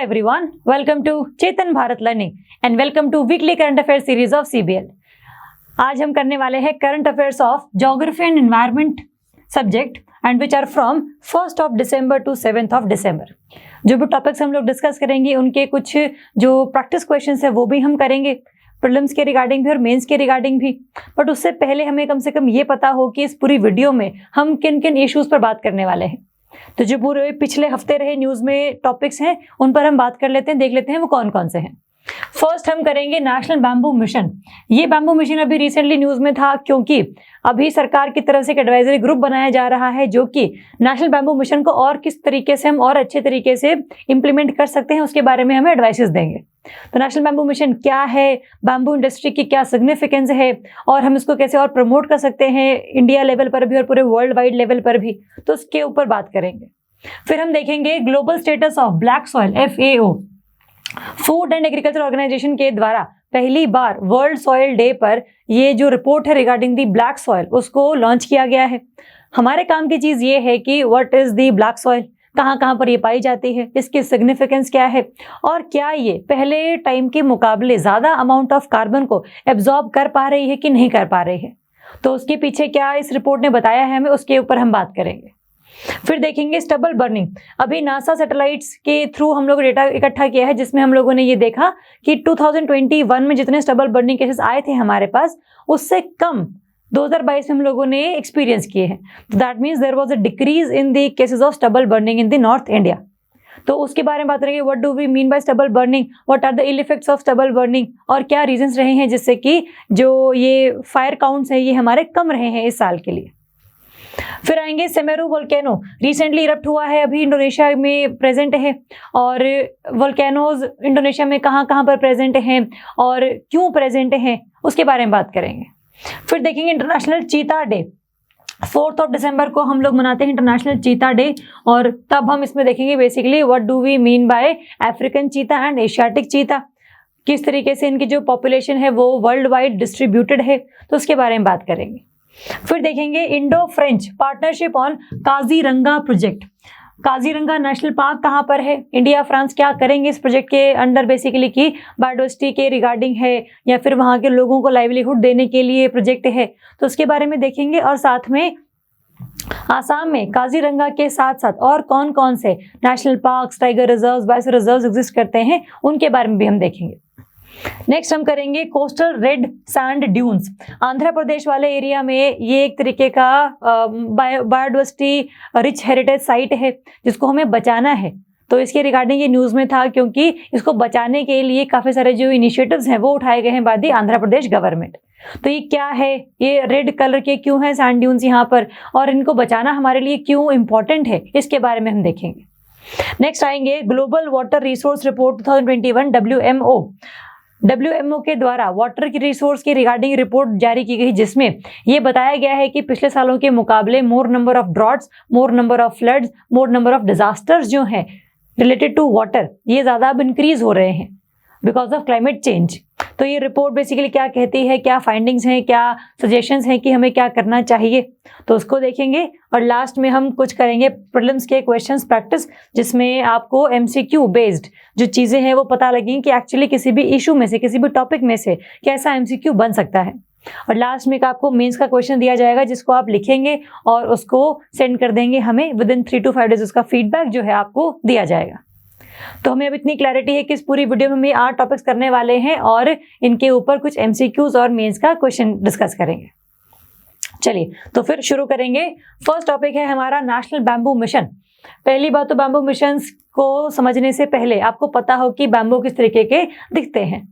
everyone, welcome to Chetan Bharat learning and welcome to weekly current affair series of CBL। आज हम करने वाले हैं current affairs of geography and environment subject and which are from 1 December to 7 December. जो भी topics हम लोग discuss करेंगे उनके कुछ जो प्रैक्टिस क्वेश्चंस है वो भी हम करेंगे, प्रीलिम्स के रिगार्डिंग भी और मेंस के रिगार्डिंग भी। बट उससे पहले हमें कम से कम ये पता हो कि इस पूरी वीडियो में हम किन किन इश्यूज पर बात करने वाले हैं। तो जो पूरे पिछले हफ्ते रहे न्यूज में टॉपिक्स हैं उन पर हम बात कर लेते हैं, देख लेते हैं वो कौन कौन से हैं। फर्स्ट हम करेंगे नेशनल बैम्बू मिशन। ये बैम्बू मिशन अभी रिसेंटली न्यूज में था क्योंकि अभी सरकार की तरफ से एक एडवाइजरी ग्रुप बनाया जा रहा है जो कि नेशनल बैम्बू मिशन को और किस तरीके से हम और अच्छे तरीके से इंप्लीमेंट कर सकते हैं उसके बारे में हमें एडवाइसेस देंगे। तो नेशनल बैम्बू मिशन क्या है, बैम्बू इंडस्ट्री की क्या सिग्निफिकेंस है और हम इसको कैसे और प्रमोट कर सकते हैं इंडिया लेवल पर भी और पूरे वर्ल्ड वाइड लेवल पर भी, तो उसके ऊपर बात करेंगे। फिर हम देखेंगे global status of black soil FAO, food and agriculture organization के द्वारा पहली बार वर्ल्ड सॉइल डे पर ये जो रिपोर्ट है रिगार्डिंग दी ब्लैक सॉइल उसको लॉन्च किया गया है। हमारे काम की चीज ये है कि what is the black soil, कहाँ कहाँ पर ये पाई जाती है, इसकी सिग्निफिकेंस क्या है और क्या ये पहले टाइम के मुकाबले ज्यादा अमाउंट ऑफ कार्बन को एब्जॉर्ब कर पा रही है कि नहीं कर पा रही है। तो उसके पीछे क्या इस रिपोर्ट ने बताया है हमें, उसके ऊपर हम बात करेंगे। फिर देखेंगे स्टबल बर्निंग। अभी नासा सैटेलाइट्स के थ्रू हम लोग डेटा इकट्ठा किया है जिसमें हम लोगों ने ये देखा कि 2021 में जितने स्टबल बर्निंग केसेस आए थे हमारे पास उससे कम 2022 में हम लोगों ने एक्सपीरियंस किए हैं। That means there was a decrease in the cases of stubble burning in the north India. तो उसके बारे में बात करेंगे, what do we mean by stubble burning, what are the ill effects of stubble burning और क्या reasons रहे हैं जिससे कि जो ये फायर काउंट्स है ये हमारे कम रहे हैं इस साल के लिए। फिर आएंगे सेमेरू वोल्केनो, रिसेंटली इरप्ट हुआ है, अभी इंडोनेशिया में प्रेजेंट है और वोल्केनोज इंडोनेशिया में कहाँ कहाँ पर प्रेजेंट हैं और क्यों प्रेजेंट हैं उसके बारे में बात करेंगे। फिर देखेंगे इंटरनेशनल चीता डे, 4 दिसंबर को हम लोग मनाते हैं इंटरनेशनल चीता डे और तब हम इसमें देखेंगे basically what do we mean by African cheetah and Asiatic cheetah, किस तरीके से इनकी जो पॉपुलेशन है वो वर्ल्ड वाइड डिस्ट्रीब्यूटेड है, तो उसके बारे में बात करेंगे। फिर देखेंगे Indo French partnership on Kaziranga project. Kaziranga national park कहाँ पर है, इंडिया फ्रांस क्या करेंगे इस प्रोजेक्ट के अंडर, बेसिकली की बायोडाइवर्सिटी के रिगार्डिंग है या फिर वहाँ के लोगों को लाइवलीहुड देने के लिए प्रोजेक्ट है, तो उसके बारे में देखेंगे। और साथ में आसाम में काजीरंगा के साथ साथ और कौन कौन से national park, tiger reserve, biosphere reserve exist करते हैं उनके बारे में भी हम देखेंगे। नेक्स्ट हम करेंगे coastal red sand dunes. Andhra Pradesh वाले एरिया में ये एक तरीके का बायोडाइवर्सिटी रिच हेरिटेज साइट है जिसको हमें बचाना है। तो इसके रिगार्डिंग ये न्यूज में था क्योंकि इसको बचाने के लिए काफी सारे जो इनिशिएटिव्स हैं वो उठाए गए हैं by the Andhra Pradesh government. तो ये क्या है, ये रेड कलर के क्यों है सैंड ड्यून्स यहाँ पर और इनको बचाना हमारे लिए क्यों इंपॉर्टेंट है, इसके बारे में हम देखेंगे। नेक्स्ट आएंगे global water resource report 2021 WMO के द्वारा वाटर की रिसोर्स की रिगार्डिंग रिपोर्ट जारी की गई जिसमें यह बताया गया है कि पिछले सालों के मुकाबले मोर number of droughts, more number of floods, more number of disasters जो हैं रिलेटेड टू वाटर ये ज़्यादा अब इंक्रीज हो रहे हैं बिकॉज ऑफ क्लाइमेट चेंज। तो ये रिपोर्ट बेसिकली क्या कहती है, क्या फाइंडिंग्स हैं, क्या सजेशंस हैं कि हमें क्या करना चाहिए, तो उसको देखेंगे। और लास्ट में हम कुछ करेंगे प्रीलिम्स के क्वेश्चंस प्रैक्टिस जिसमें आपको MCQ बेस्ड जो चीज़ें हैं वो पता लगेंगी कि एक्चुअली किसी भी इशू में से, किसी भी टॉपिक में से कैसा MCQ बन सकता है। और लास्ट में आपको मेंस का क्वेश्चन दिया जाएगा जिसको आप लिखेंगे और उसको सेंड कर देंगे हमें, विदिन 3 to 5 डेज उसका फीडबैक जो है आपको दिया जाएगा। तो हमें अब इतनी क्लैरिटी है कि इस पूरी वीडियो में हम ये 8 टॉपिक्स करने वाले हैं और इनके ऊपर कुछ MCQs और मेंस का क्वेश्चन डिस्कस करेंगे। चलिए तो फिर शुरू करेंगे। फर्स्ट टॉपिक है हमारा नेशनल बैम्बू मिशन। पहली बात तो बैम्बू मिशन को समझने से पहले आपको पता हो कि बैम्बू किस तरीके के दिखते हैं।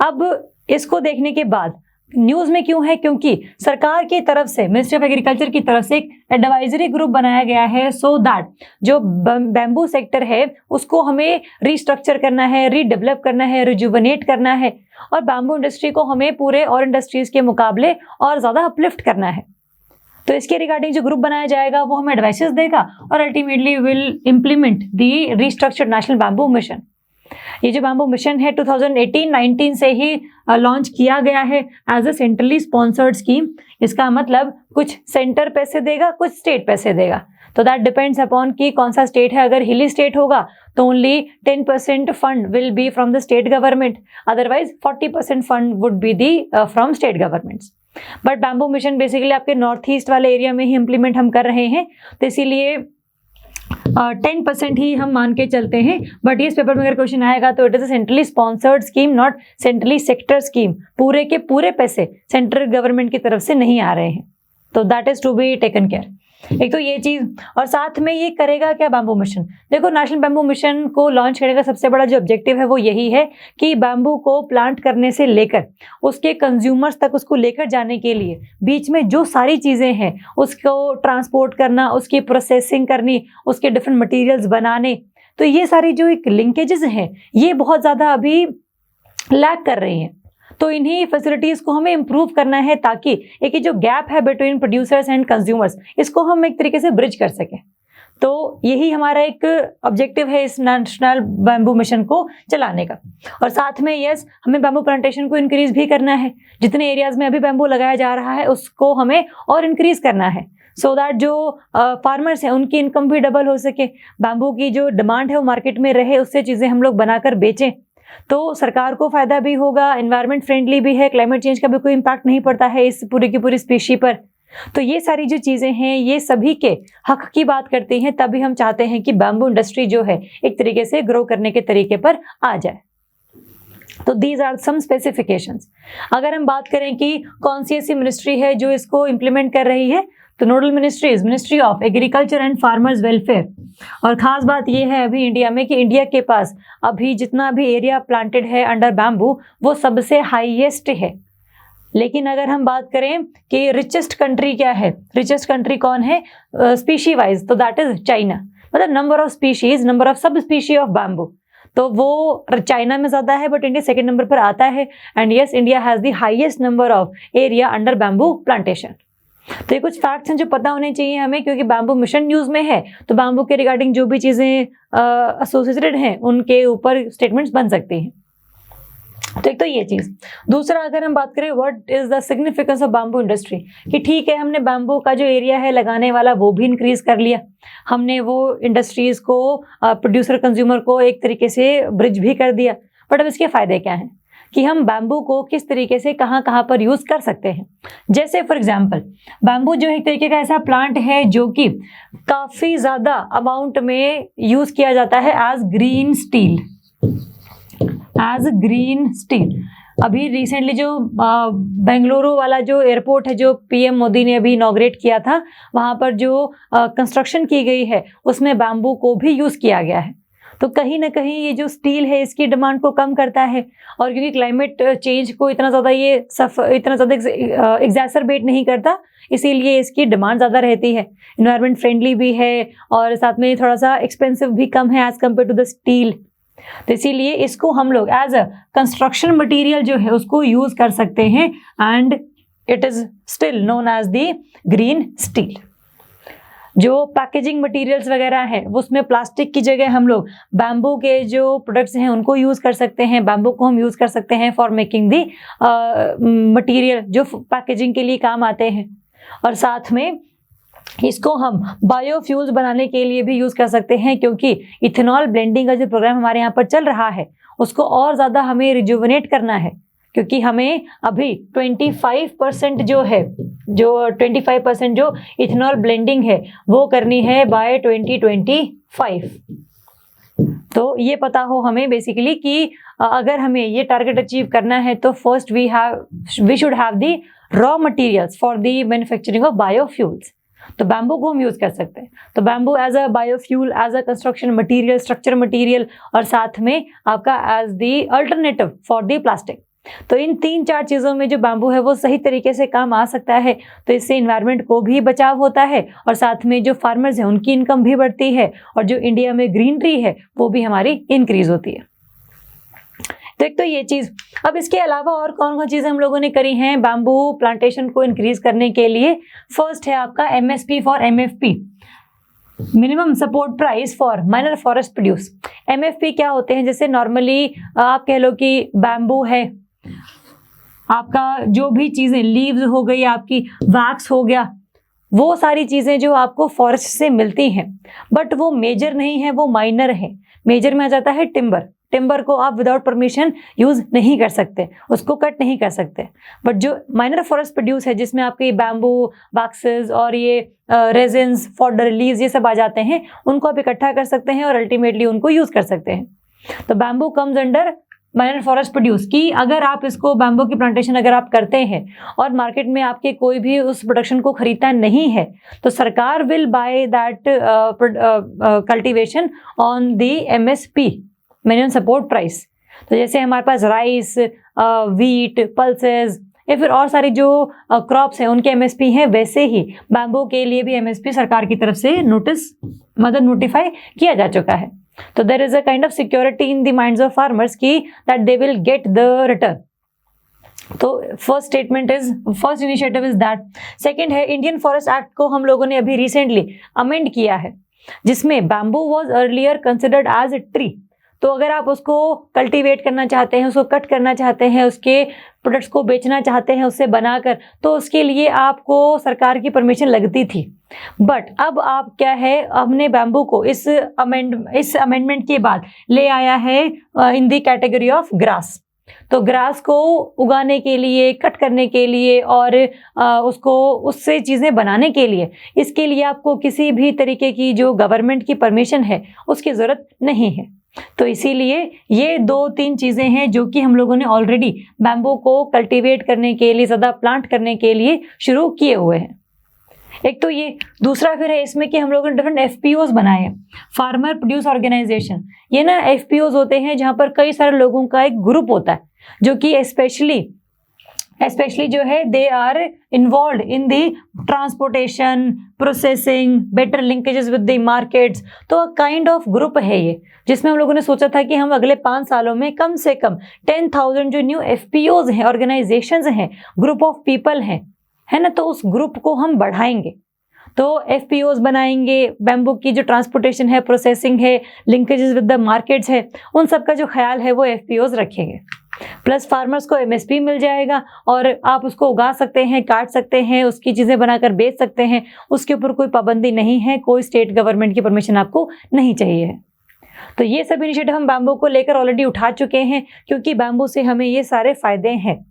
अब इसको देखने के बाद न्यूज में क्यों है, क्योंकि सरकार की तरफ से, मिनिस्ट्री ऑफ एग्रीकल्चर की तरफ से एक एडवाइजरी ग्रुप बनाया गया है सो दैट जो बैम्बू सेक्टर है उसको हमें रिस्ट्रक्चर करना है, रीडेवलप करना है, रिजुवनेट करना है और बैम्बू इंडस्ट्री को हमें पूरे और इंडस्ट्रीज के मुकाबले और ज्यादा अपलिफ्ट करना है। तो इसके रिगार्डिंग जो ग्रुप बनाया जाएगा वो हमें एडवाइसेस देगा और ultimately will implement the restructured national bamboo mission. ये जो बैम्बू मिशन है 2018-19 से ही लॉन्च किया गया है as a centrally sponsored scheme. इसका मतलब कुछ सेंटर पैसे देगा, कुछ स्टेट पैसे देगा। तो दैट डिपेंड्स अपॉन कि कौन सा स्टेट है। अगर हिली स्टेट होगा तो only 10% fund will be from the state government, otherwise 40% fund would be the from state governments. But bamboo mission basically आपके नॉर्थ ईस्ट वाले एरिया में ही इम्प्लीमेंट हम कर रहे हैं, तो इसीलिए 10% ही हम मान के चलते हैं। बट इस पेपर में अगर क्वेश्चन आएगा तो it is a centrally sponsored scheme, not centrally sector scheme. पूरे के पूरे पैसे सेंट्रल गवर्नमेंट की तरफ से नहीं आ रहे हैं, तो that is to be taken care. एक तो ये चीज, और साथ में ये करेगा क्या बैम्बू मिशन। देखो, नेशनल बैम्बू मिशन को लॉन्च करने का सबसे बड़ा जो ऑब्जेक्टिव है वो यही है कि बैम्बू को प्लांट करने से लेकर उसके कंज्यूमर्स तक उसको लेकर जाने के लिए बीच में जो सारी चीजें हैं उसको ट्रांसपोर्ट करना, उसकी प्रोसेसिंग करनी, उसके डिफरेंट मटेरियल्स बनाने, तो ये सारी जो एक लिंकेजेस हैं ये बहुत ज्यादा अभी लैक कर रही हैं। तो इन्हीं फैसिलिटीज को हमें इम्प्रूव करना है ताकि एक ये जो गैप है बिटवीन प्रोड्यूसर्स एंड कंज्यूमर्स, इसको हम एक तरीके से ब्रिज कर सकें। तो यही हमारा एक ऑब्जेक्टिव है इस नेशनल बैम्बू मिशन को चलाने का। और साथ में यस, हमें बैम्बू प्लांटेशन को इंक्रीज भी करना है। जितने एरियाज में अभी बैम्बू लगाया जा रहा है उसको हमें और इंक्रीज करना है, सो दैट जो फार्मर्स हैं उनकी इनकम भी डबल हो सके, बैम्बू की जो डिमांड है वो मार्केट में रहे, उससे चीज़ें हम लोग बनाकर बेचें, तो सरकार को फायदा भी होगा, एनवायरनमेंट फ्रेंडली भी है, क्लाइमेट चेंज का भी कोई इम्पैक्ट नहीं पड़ता है इस पूरी की पूरी स्पीशी पर। तो ये सारी जो चीजें हैं ये सभी के हक की बात करती हैं, तभी हम चाहते हैं कि बैम्बू इंडस्ट्री जो है एक तरीके से ग्रो करने के तरीके पर आ जाए। तो दीज आर सम स्पेसिफिकेशंस। अगर हम बात करें कि कौन सी ऐसी मिनिस्ट्री है जो इसको इम्प्लीमेंट कर रही है, तो nodal ministry is ministry of agriculture and farmers welfare. और खास बात यह है अभी इंडिया में कि इंडिया के पास अभी जितना भी एरिया प्लांटेड है अंडर बैम्बू वो सबसे हाईएस्ट है। लेकिन अगर हम बात करें कि रिचेस्ट कंट्री क्या है, रिचेस्ट कंट्री कौन है स्पीशी वाइज, तो दैट इज चाइना। मतलब number of species, number of सब स्पीशी ऑफ बैम्बू, तो वो चाइना में ज्यादा है, बट इंडिया सेकंड नंबर पर आता है। And yes, India has the highest number of area under bamboo plantation. तो ये कुछ फैक्ट्स हैं जो पता होने चाहिए हमें, क्योंकि बैम्बू मिशन न्यूज में है तो बैम्बू के रिगार्डिंग जो भी चीजें एसोसिएटेड हैं उनके ऊपर स्टेटमेंट्स बन सकती हैं। तो एक तो ये चीज। दूसरा, अगर हम बात करें what is the significance of bamboo industry, कि ठीक है हमने बैम्बू का जो एरिया है लगाने वाला वो भी इंक्रीज कर लिया, हमने वो इंडस्ट्रीज को प्रोड्यूसर कंज्यूमर को एक तरीके से ब्रिज भी कर दिया, बट अब इसके फायदे क्या हैं कि हम बैम्बू को किस तरीके से कहाँ कहाँ पर यूज कर सकते हैं। जैसे फॉर एग्जाम्पल, बैम्बू जो एक तरीके का ऐसा प्लांट है जो कि काफी ज्यादा अमाउंट में यूज किया जाता है as green steel, as green steel. अभी रिसेंटली जो बेंगलुरु वाला जो एयरपोर्ट है जो पीएम मोदी ने अभी इनॉग्रेट किया था, वहां पर जो कंस्ट्रक्शन की गई है उसमें बैम्बू को भी यूज किया गया है। तो कहीं ना कहीं ये जो स्टील है इसकी डिमांड को कम करता है, और क्योंकि क्लाइमेट चेंज को इतना ज़्यादा एग्जैसरबेट नहीं करता, इसीलिए इसकी डिमांड ज़्यादा रहती है, इन्वायरमेंट फ्रेंडली भी है, और साथ में थोड़ा सा एक्सपेंसिव भी कम है as compare to the steel. तो इसीलिए इसको हम लोग एज अ कंस्ट्रक्शन मटीरियल जो है उसको यूज कर सकते हैं, and it is still known as the green steel. जो पैकेजिंग मटेरियल्स वगैरह है उसमें प्लास्टिक की जगह हम लोग बैम्बू के जो प्रोडक्ट्स हैं उनको यूज कर सकते हैं, बैम्बू को हम यूज कर सकते हैं फॉर मेकिंग दी मटेरियल जो पैकेजिंग के लिए काम आते हैं। और साथ में इसको हम बायोफ्यूल्स बनाने के लिए भी यूज कर सकते हैं, क्योंकि इथेनॉल ब्लेंडिंग का जो प्रोग्राम हमारे यहाँ पर चल रहा है उसको और ज्यादा हमें रिजुविनेट करना है, क्योंकि हमें अभी 25% जो 25% जो इथेनॉल ब्लेंडिंग है वो करनी है बाय 2025। तो ये पता हो हमें बेसिकली कि अगर हमें ये टारगेट अचीव करना है तो first we should have the raw materials for the manufacturing of biofuels. तो बैम्बू को हम यूज कर सकते हैं, तो bamboo as a biofuel, as a construction material, structure material, और साथ में आपका as the alternative for the plastic. तो इन 3-4 चीजों में जो बैम्बू है वो सही तरीके से काम आ सकता है, तो इससे इन्वायरमेंट को भी बचाव होता है, और साथ में जो फार्मर्स हैं उनकी इनकम भी बढ़ती है, और जो इंडिया में ग्रीनरी है वो भी हमारी इंक्रीज होती है। तो एक तो ये चीज। अब इसके अलावा और कौन कौन चीजें हम लोगों ने करी हैं बैम्बू प्लांटेशन को इंक्रीज करने के लिए। फर्स्ट है आपका MSP for MFP, minimum support price for minor forest produce. MFP क्या होते हैं, जैसे नॉर्मली आप कह लो कि बैम्बू है, आपका जो भी चीजें लीव्स हो गई, आपकी वैक्स हो गया, वो सारी चीज़ें जो आपको फॉरेस्ट से मिलती हैं, बट वो मेजर नहीं है, वो माइनर है। मेजर में आ जाता है टिम्बर। टिम्बर को आप विदाउट परमिशन यूज नहीं कर सकते, उसको कट नहीं कर सकते। बट जो माइनर फॉरेस्ट प्रोड्यूस है, जिसमें आपके बैम्बू, वैक्सेस और ये रेजिन्स, फॉडर, लीव्स, ये सब आ जाते हैं, उनको आप इकट्ठा कर सकते हैं और अल्टीमेटली उनको यूज कर सकते हैं। तो bamboo comes under minor forest produce की अगर आप इसको बैम्बू की प्लांटेशन अगर आप करते हैं और मार्केट में आपके कोई भी उस प्रोडक्शन को खरीदता नहीं है, तो सरकार will by that cultivation on the MSP, minimum support price. तो जैसे हमारे पास राइस, वीट, पल्सेस या फिर और सारी जो क्रॉप्स हैं उनके MSP हैं, वैसे ही बैम्बू के लिए भी MSP सरकार की तरफ से नोटिफाई किया जा चुका है। तो there is a kind of security in the minds of farmers की that they will get the return. तो first initiative is that. Second है इंडियन फॉरेस्ट एक्ट को हम लोगों ने अभी रिसेंटली अमेंड किया है, जिसमें bamboo was earlier considered as a tree. तो अगर आप उसको कल्टीवेट करना चाहते हैं, उसको कट करना चाहते हैं, उसके प्रोडक्ट्स को बेचना चाहते हैं उससे बनाकर, तो उसके लिए आपको सरकार की परमिशन लगती थी। बट अब आप क्या है, हमने बैम्बू को इस अमेंडमेंट के बाद ले आया है in the category of grass. तो ग्रास को उगाने के लिए, कट करने के लिए और उसको उससे चीज़ें बनाने के लिए, इसके लिए आपको किसी भी तरीके की जो गवर्नमेंट की परमिशन है उसकी ज़रूरत नहीं है। तो इसीलिए ये 2-3 चीज़ें हैं जो कि हम लोगों ने ऑलरेडी बैम्बू को कल्टीवेट करने के लिए, ज़्यादा प्लांट करने के लिए शुरू किए हुए हैं। एक तो ये, दूसरा फिर है इसमें कि हम लोगों ने डिफरेंट FPOs बनाए हैं, फार्मर प्रोड्यूस ऑर्गेनाइजेशन। ये ना FPOs होते हैं जहाँ पर कई सारे लोगों का एक ग्रुप होता है, जो कि स्पेशली जो है they are involved in the transportation, processing, better linkages with the markets. तो काइंड ऑफ ग्रुप है ये, जिसमें हम लोगों ने सोचा था कि हम अगले 5 सालों में कम से कम 10,000 जो न्यू FPOs हैं, ऑर्गेनाइजेशंस हैं, ग्रुप ऑफ पीपल हैं, है ना, तो उस ग्रुप को हम बढ़ाएंगे। तो FPOs बनाएंगे, बैम्बू की जो ट्रांसपोर्टेशन है, प्रोसेसिंग है, लिंकेजेस विद द मार्केट्स है, उन सब का जो ख्याल है वो FPOs रखेंगे। प्लस फार्मर्स को MSP मिल जाएगा और आप उसको उगा सकते हैं, काट सकते हैं, उसकी चीज़ें बनाकर बेच सकते हैं, उसके ऊपर कोई पाबंदी नहीं है, कोई स्टेट गवर्नमेंट की परमिशन आपको नहीं चाहिए है। तो ये सब इनिशिएटिव हम बैम्बू को लेकर ऑलरेडी उठा चुके हैं, क्योंकि बैम्बू से हमें ये सारे फायदे हैं।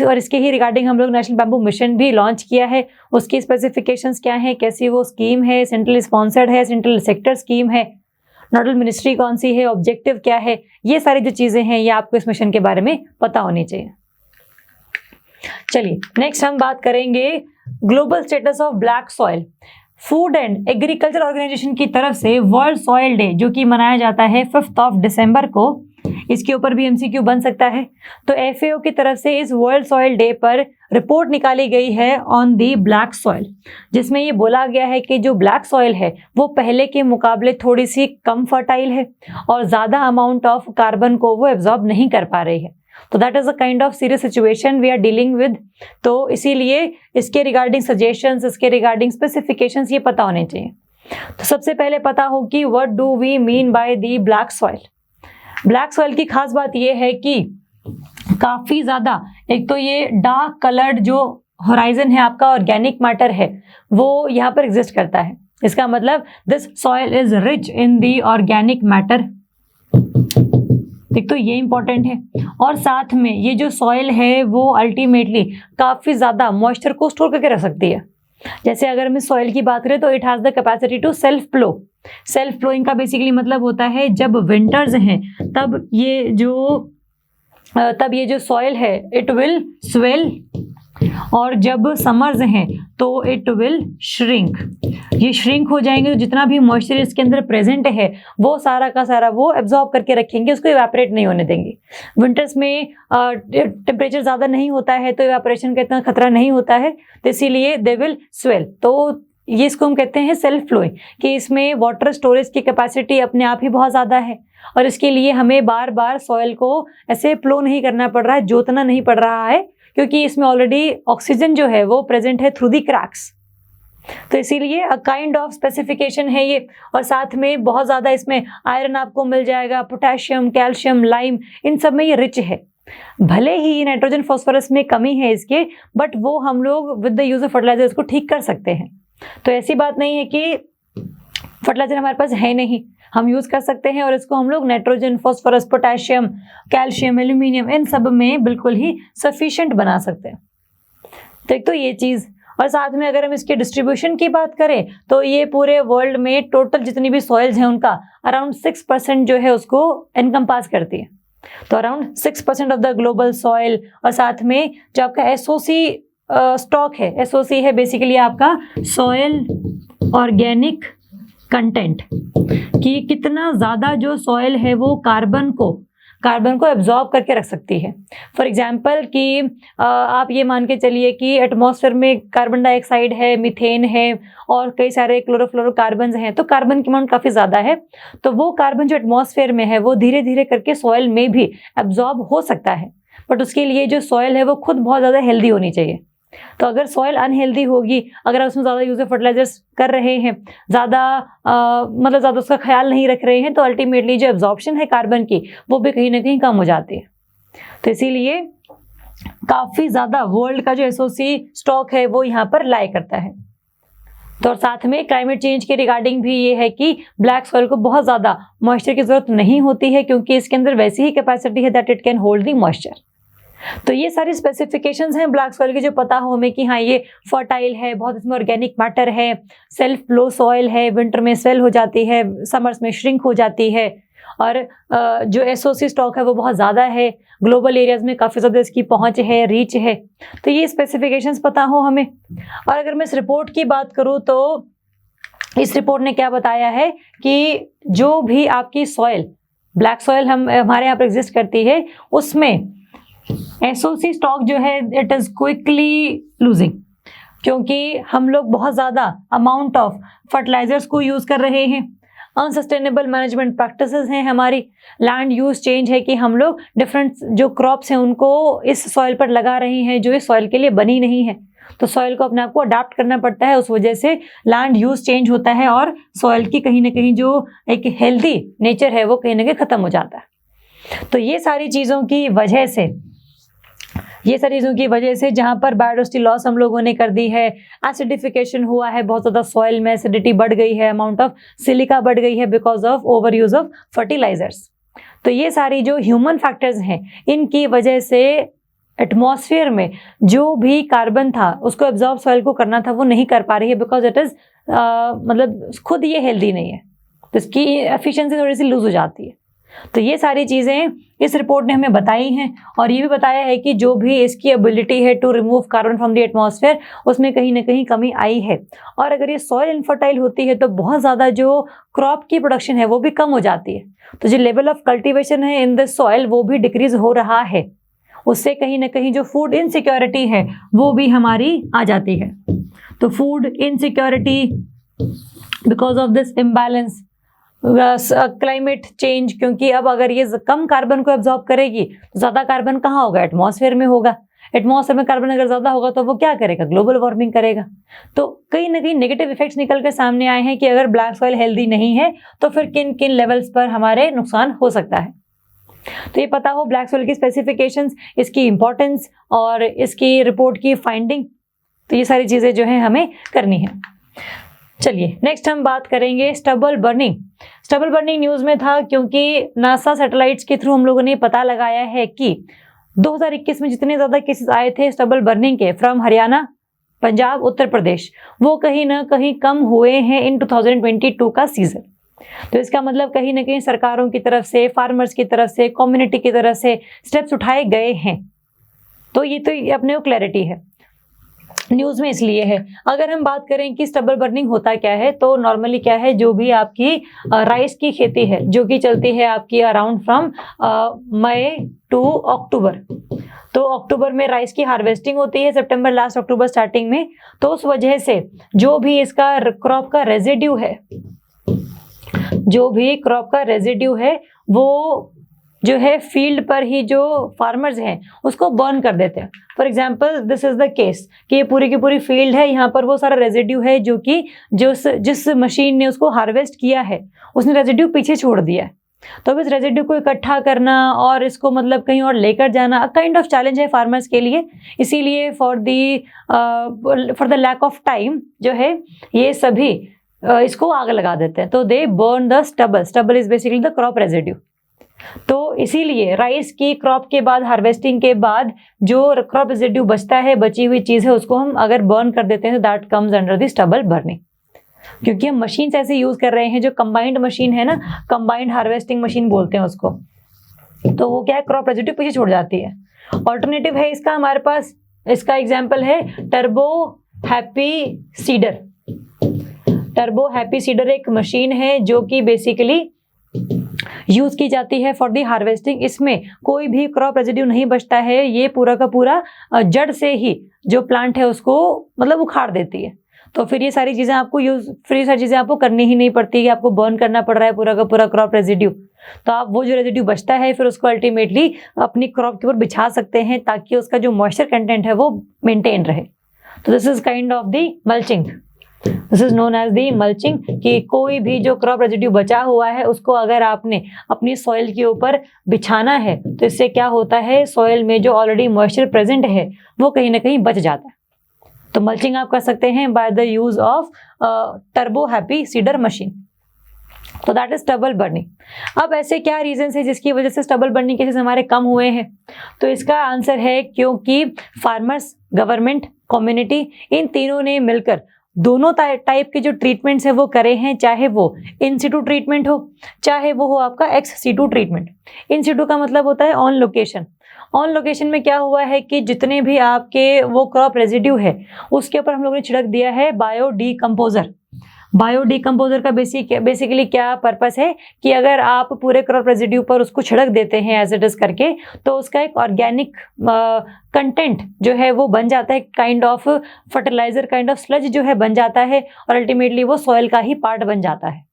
और इसके ही रिगार्डिंग हम लोग नेशनल बैम्बू मिशन भी लॉन्च किया है। उसकी स्पेसिफिकेशंस क्या हैं, कैसी वो स्कीम है, सेंट्रल स्पॉन्सर्ड है, सेंट्रल सेक्टर स्कीम है, नोडल मिनिस्ट्री कौन सी है, ऑब्जेक्टिव क्या है, ये सारी जो चीज़ें हैं ये आपको इस मिशन के बारे में पता होनी चाहिए। चलिए नेक्स्ट हम बात करेंगे global status of black soil. Food and agriculture organization की तरफ से वर्ल्ड सॉइल डे, जो कि मनाया जाता है 5 दिसंबर को, इसके ऊपर भी MCQ बन सकता है। तो FAO की तरफ से इस वर्ल्ड सॉइल डे पर रिपोर्ट निकाली गई है ऑन दी ब्लैक सॉइल, जिसमें ये बोला गया है कि जो ब्लैक सॉइल है वो पहले के मुकाबले थोड़ी सी कम फर्टाइल है और ज़्यादा अमाउंट ऑफ कार्बन को वो एब्जॉर्ब नहीं कर पा रही है। तो that is a kind of serious situation we are dealing with. तो इसीलिए इसके रिगार्डिंग सजेशंस, इसके रिगार्डिंग स्पेसिफिकेशंस ये पता होने चाहिए। तो सबसे पहले पता हो कि what do we mean by the black soil. Black soil की खास बात ये है कि काफ़ी ज़्यादा, एक तो ये डार्क कलर्ड जो होराइजन है आपका, ऑर्गेनिक मैटर है, वो यहाँ पर एग्जिस्ट करता है। इसका मतलब this soil is rich in the organic matter. एक तो ये इंपॉर्टेंट है, और साथ में ये जो सॉइल है वो अल्टीमेटली काफ़ी ज़्यादा मॉइस्चर को स्टोर करके रख सकती है। जैसे अगर हम इस सॉइल की बात करें तो it has the capacity to self flow. Self flowing का बेसिकली मतलब होता है जब विंटर्स हैं तब ये जो सॉइल है इट विल स्वेल, और जब समर्स हैं तो इट विल श्रिंक। ये श्रिंक हो जाएंगे, तो जितना भी मॉइस्चर इसके अंदर प्रेजेंट है वो सारा का सारा वो एब्जॉर्ब करके रखेंगे, उसको इवेपोरेट नहीं होने देंगे। विंटर्स में टेम्परेचर ज़्यादा नहीं होता है तो इवेपोरेशन का इतना खतरा नहीं होता है, तो इसीलिए दे विल स्वेल। तो ये इसको हम कहते हैं सेल्फ फ्लोइंग, कि इसमें वाटर स्टोरेज की कैपेसिटी अपने आप ही बहुत ज़्यादा है और इसके लिए हमें बार बार सॉइल को ऐसे फ्लो नहीं करना पड़ रहा है, जोतना नहीं पड़ रहा है, क्योंकि इसमें ऑलरेडी ऑक्सीजन जो है वो प्रेजेंट है थ्रू दी क्रैक्स। तो इसीलिए अ काइंड ऑफ स्पेसिफिकेशन है ये। और साथ में बहुत ज़्यादा इसमें आयरन आपको मिल जाएगा, पोटेशियम, कैल्शियम, लाइम, इन सब में ये रिच है। भले ही नाइट्रोजन, फॉस्फोरस में कमी है इसके, बट वो हम लोग with the use of fertilizer इसको ठीक कर सकते हैं। तो ऐसी बात नहीं है कि फर्टिलाइजर हमारे पास है नहीं, हम यूज कर सकते हैं और इसको हम लोग nitrogen, phosphorus, potassium, calcium, aluminium इन सब में बिल्कुल ही सफिशिएंट बना सकते हैं। तो एक तो ये चीज, और साथ में अगर हम इसके डिस्ट्रीब्यूशन की बात करें तो ये पूरे वर्ल्ड में टोटल जितनी भी सॉइल्स हैं उनका अराउंड 6% जो है उसको एनकम्पास करती है। तो around 6% of the global soil. और साथ में जो आपका एसओसी स्टॉक है, एसओसी है बेसिकली आपका सॉइल ऑर्गेनिक कंटेंट, कि कितना ज़्यादा जो सॉइल है वो कार्बन को एब्जॉर्ब करके रख सकती है। फॉर एग्जाम्पल कि आप ये मान के चलिए कि एटमॉस्फेयर में कार्बन डाइऑक्साइड है, मीथेन है और कई सारे क्लोरोफ्लोरोकार्बन्स हैं, तो कार्बन की अमाउंट काफ़ी ज़्यादा है। तो वो कार्बन जो एटमॉस्फेयर में है वो धीरे धीरे करके सॉइल में भी एब्जॉर्ब हो सकता है, बट उसके लिए जो सॉइल है वो खुद बहुत ज़्यादा हेल्दी होनी चाहिए। तो अगर सॉइल अनहेल्दी होगी, अगर उसमें ज़्यादा यूज ऑफ फर्टिलाइजर्स कर रहे हैं, ज़्यादा उसका ख्याल नहीं रख रहे हैं, तो अल्टीमेटली जो एब्जॉर्प्शन है कार्बन की वो भी कहीं ना कहीं कम हो जाती है। तो इसीलिए काफ़ी ज़्यादा वर्ल्ड का जो एसओसी स्टॉक है वो यहाँ पर लाई करता है। तो और साथ में क्लाइमेट चेंज के रिगार्डिंग भी ये है कि ब्लैक सॉइल को बहुत ज़्यादा मॉइस्चर की ज़रूरत नहीं होती है, क्योंकि इसके अंदर वैसी ही कैपेसिटी है that it can hold the moisture. तो ये सारी स्पेसिफिकेशंस हैं ब्लैक सॉइल की, जो पता हो हमें कि हाँ ये फर्टाइल है, बहुत इसमें ऑर्गेनिक मैटर है, सेल्फ फ्लो सॉइल है, विंटर में स्वेल हो जाती है, समर्स में श्रिंक हो जाती है, और जो एसओसी स्टॉक है वो बहुत ज़्यादा है, ग्लोबल एरियाज में काफ़ी ज़्यादा इसकी पहुंच है, रीच है। तो ये स्पेसिफिकेशंस पता हो हमें। और अगर मैं इस रिपोर्ट की बात करूँ तो इस रिपोर्ट ने क्या बताया है कि जो भी आपकी सॉइल, ब्लैक सॉइल हमारे यहाँ पर एग्जिस्ट करती है, उसमें एसओसी स्टॉक जो है इट इज क्विकली लूजिंग, क्योंकि हम लोग बहुत ज़्यादा अमाउंट ऑफ फर्टिलाइजर्स को यूज़ कर रहे हैं। अनसस्टेनेबल मैनेजमेंट प्रैक्टिसेस हैं हमारी, लैंड यूज चेंज है कि हम लोग डिफरेंट जो क्रॉप्स हैं उनको इस सॉइल पर लगा रहे हैं जो इस सॉइल के लिए बनी नहीं है। तो सॉइल को अपने आप को अडाप्ट करना पड़ता है, उस वजह से लैंड यूज चेंज होता है और सॉइल की कहीं ना कहीं जो एक हेल्दी नेचर है वो कहीं ना कहीं ख़त्म हो जाता है। तो ये सारी चीज़ों की वजह से जहाँ पर बायोडाइवर्सिटी लॉस हम लोगों ने कर दी है, एसिडिफिकेशन हुआ है, बहुत ज़्यादा सॉइल में एसिडिटी बढ़ गई है, अमाउंट ऑफ सिलिका बढ़ गई है because of over use of fertilizers. तो ये सारी जो ह्यूमन फैक्टर्स हैं इनकी वजह से एटमॉस्फेयर में जो भी कार्बन था उसको एब्जॉर्ब सॉइल को करना था वो नहीं कर पा रही है, बिकॉज इट इज़ खुद ये हेल्दी नहीं है, तो इसकी एफिशिएंसी थोड़ी सी लूज हो जाती है। तो ये सारी चीज़ें इस रिपोर्ट ने हमें बताई हैं, और ये भी बताया है कि जो भी इसकी एबिलिटी है to remove carbon from the atmosphere उसमें कहीं ना कहीं कमी आई है। और अगर ये सॉइल इनफर्टाइल होती है तो बहुत ज़्यादा जो क्रॉप की प्रोडक्शन है वो भी कम हो जाती है, तो जो लेवल ऑफ कल्टिवेशन है इन द सॉइल वो भी डिक्रीज हो रहा है, उससे कहीं ना कहीं जो फूड इनसिक्योरिटी है वो भी हमारी आ जाती है। तो food insecurity because of this imbalance, climate change, क्योंकि अब अगर ये कम कार्बन को एब्जॉर्ब करेगी तो ज़्यादा कार्बन कहाँ होगा, एटमॉस्फेयर में होगा। एटमॉस्फेयर में कार्बन अगर ज़्यादा होगा तो वो क्या करेगा, ग्लोबल वार्मिंग करेगा। तो कहीं ना कहीं नेगेटिव इफेक्ट्स निकल कर सामने आए हैं कि अगर ब्लैक सॉइल हेल्दी नहीं है तो फिर किन किन लेवल्स पर हमारे नुकसान हो सकता है। तो ये पता हो ब्लैक सॉइल की स्पेसिफिकेशंस, इसकी इंपॉर्टेंस और इसकी रिपोर्ट की फाइंडिंग, तो ये सारी चीज़ें जो है हमें करनी है। चलिए नेक्स्ट हम बात करेंगे stubble burning. Stubble burning news में था क्योंकि नासा सैटेलाइट्स के थ्रू हम लोगों ने पता लगाया है कि 2021 में जितने ज़्यादा केसेस आए थे स्टबल बर्निंग के फ्रॉम हरियाणा, पंजाब, उत्तर प्रदेश, वो कहीं ना कहीं कम हुए हैं इन 2022 का सीजन। तो इसका मतलब कहीं ना कहीं सरकारों की तरफ से, फार्मर्स की तरफ से, कम्युनिटी की तरफ से स्टेप्स उठाए गए हैं। तो ये अपने को क्लैरिटी है न्यूज़ में इसलिए है। अगर हम बात करें कि स्टबल बर्निंग होता क्या है, तो नॉर्मली क्या है, जो भी आपकी राइस की खेती है जो कि चलती है आपकी अराउंड फ्रॉम मई टू अक्टूबर, तो अक्टूबर में राइस की हार्वेस्टिंग होती है, सितंबर लास्ट, अक्टूबर स्टार्टिंग में। तो उस वजह से जो भी इसका क्रॉप का रेजिड्यू है वो जो है फील्ड पर ही जो फार्मर्स हैं उसको बर्न कर देते हैं। For example this is the case कि ये पूरी की पूरी फील्ड है, यहाँ पर वो सारा रेजिड्यू है जो कि जिस मशीन ने उसको हार्वेस्ट किया है उसने रेजिड्यू पीछे छोड़ दिया है। तो अब इस रेजिड्यू को इकट्ठा करना और इसको मतलब कहीं और लेकर जाना काइंड ऑफ चैलेंज है फार्मर्स के लिए। इसीलिए for the lack of time जो है ये सभी इसको आग लगा देते हैं। तो दे burn the stubble. Stubble is basically the crop residue. तो इसीलिए राइस की क्रॉप के बाद, हार्वेस्टिंग के बाद जो क्रॉप रेजिड्यू बचता है, बची हुई चीज है, उसको हम अगर बर्न कर देते हैं तो that comes under the stubble burning. क्योंकि हम मशीन ऐसे यूज कर रहे हैं, जो कंबाइंड मशीन है ना, कंबाइंड हार्वेस्टिंग मशीन बोलते हैं उसको, तो वो क्या है, क्रॉप रेजिड्यू पीछे छोड़ जाती है। ऑल्टरनेटिव है इसका हमारे पास, इसका एग्जांपल है turbo happy seeder. Turbo happy seeder एक मशीन है जो कि बेसिकली यूज की जाती है फॉर दी हार्वेस्टिंग। इसमें कोई भी क्रॉप रेजिड्यू नहीं बचता है, ये पूरा का पूरा जड़ से ही जो प्लांट है उसको मतलब उखाड़ देती है। तो फिर ये सारी चीजें आपको करनी ही नहीं पड़ती, आपको बर्न करना पड़ रहा है पूरा का पूरा क्रॉप रेजिड्यू। तो आप वो जो रेजिड्यू बचता है फिर उसको अल्टीमेटली अपनी क्रॉप के ऊपर बिछा सकते हैं ताकि उसका जो मॉइस्चर कंटेंट है वो मेंटेन रहे। तो this is kind of the mulching. This is known as the mulching, कि कोई भी जो क्रॉप रेजिड्यू बचा हुआ है उसको अगर आपने अपनी सॉइल के ऊपर बिछाना है तो इससे क्या होता है, सॉइल में जो ऑलरेडी मॉइस्चर प्रेजेंट है वो कहीं ना कहीं बच जाता है। तो मल्चिंग आप कर सकते हैं by the use of turbo happy seeder machine. तो दैट इज स्टबल बर्निंग। अब ऐसे क्या रीजंस है जिसकी वजह से स्टबल बर्निंग केसेस हमारे कम हुए हैं? तो इसका आंसर है क्योंकि फार्मर्स, गवर्नमेंट, कम्युनिटी, इन तीनों ने मिलकर दोनों टाइप के जो ट्रीटमेंट्स है वो करे हैं, चाहे वो इन सिटू ट्रीटमेंट हो, चाहे वो हो आपका एक्स सिटू ट्रीटमेंट। इन सिटू का मतलब होता है ऑन लोकेशन। ऑन लोकेशन में क्या हुआ है कि जितने भी आपके वो क्रॉप रेजिड्यू है उसके ऊपर हम लोगों ने छिड़क दिया है बायो डीकम्पोजर। बायो डीकम्पोजर का बेसिकली क्या पर्पस है कि अगर आप पूरे क्रॉप रेजिड्यू पर उसको छिड़क देते हैं एज इट इज करके, तो उसका एक ऑर्गेनिक कंटेंट जो है वो बन जाता है, kind of fertilizer, kind of sludge जो है बन जाता है, और अल्टीमेटली वो सॉइल का ही पार्ट बन जाता है।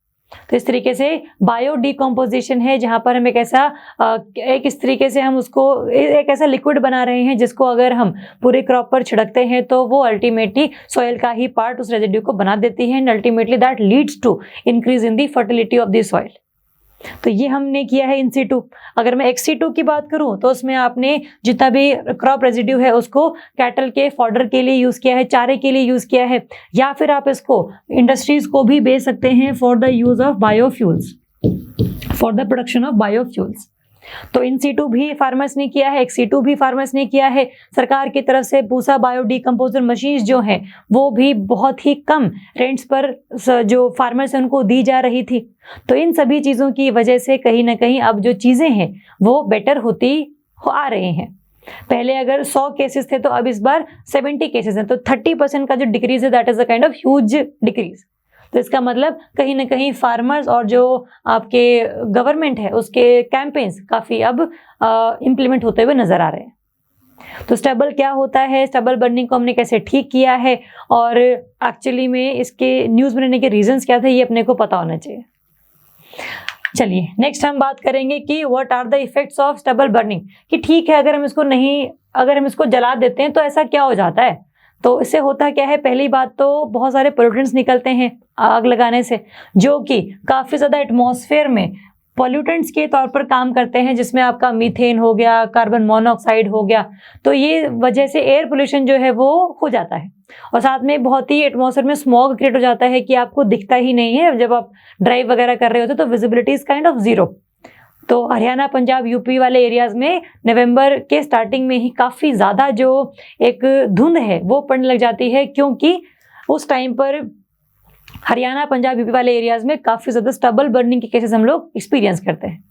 तो इस तरीके से बायो डीकम्पोजिशन है जहां पर हम इस तरीके से हम उसको एक ऐसा लिक्विड बना रहे हैं जिसको अगर हम पूरे क्रॉप पर छिड़कते हैं तो वो अल्टीमेटली सॉइल का ही पार्ट उस रेजिड्यू को बना देती है, and ultimately that leads to increase in the fertility of the soil. तो ये हमने किया है इन सीटू। अगर मैं एक्स सीटू की बात करूं तो उसमें आपने जितना भी क्रॉप रेजिड्यू है उसको कैटल के फॉडर के लिए यूज किया है, चारे के लिए यूज किया है, या फिर आप इसको इंडस्ट्रीज को भी बेच सकते हैं for the use of biofuels, for the production of biofuels. तो इन सीटू भी फार्मर्स ने किया है, एक्स सीटू भी फार्मर्स ने किया है। सरकार की तरफ से पूसा बायो डीकम्पोजर मशीन्स जो हैं वो भी बहुत ही कम रेंट्स पर जो फार्मर्स हैं उनको दी जा रही थी। तो इन सभी चीज़ों की वजह से कहीं ना कहीं अब जो चीज़ें हैं वो बेटर होती आ रही हैं। पहले अगर 100 केसेस थे तो अब इस बार 70 केसेस हैं, तो 30% का जो डिक्रीज है that is a kind of huge decrease. तो इसका मतलब कहीं ना कहीं फार्मर्स और जो आपके गवर्नमेंट है उसके कैंपेन्स काफ़ी अब इम्प्लीमेंट होते हुए नजर आ रहे हैं। तो स्टबल क्या होता है, स्टबल बर्निंग को हमने कैसे ठीक किया है, और एक्चुअली में इसके न्यूज़ बनने के रीजंस क्या थे, ये अपने को पता होना चाहिए। चलिए नेक्स्ट हम बात करेंगे कि what are the effects of stubble burning, कि ठीक है अगर हम इसको जला देते हैं तो ऐसा क्या हो जाता है। तो इससे होता क्या है, पहली बात तो बहुत सारे पोल्यूटेंट्स निकलते हैं आग लगाने से, जो कि काफ़ी ज़्यादा एटमॉस्फेयर में पॉल्यूटेंट्स के तौर पर काम करते हैं, जिसमें आपका मीथेन हो गया, कार्बन मोनोऑक्साइड हो गया। तो ये वजह से एयर पोल्यूशन जो है वो हो जाता है, और साथ में बहुत ही एटमॉस्फेयर में स्मॉग क्रिएट हो जाता है कि आपको दिखता ही नहीं है। जब आप ड्राइव वगैरह कर रहे होते तो visibility is kind of zero. तो हरियाणा, पंजाब, यूपी वाले एरियाज में नवंबर के स्टार्टिंग में ही काफ़ी ज़्यादा जो एक धुंध है वो पड़ने लग जाती है, क्योंकि उस टाइम पर हरियाणा, पंजाब, यूपी वाले एरियाज में काफ़ी ज़्यादा स्टबल बर्निंग के केसेस हम लोग एक्सपीरियंस करते हैं।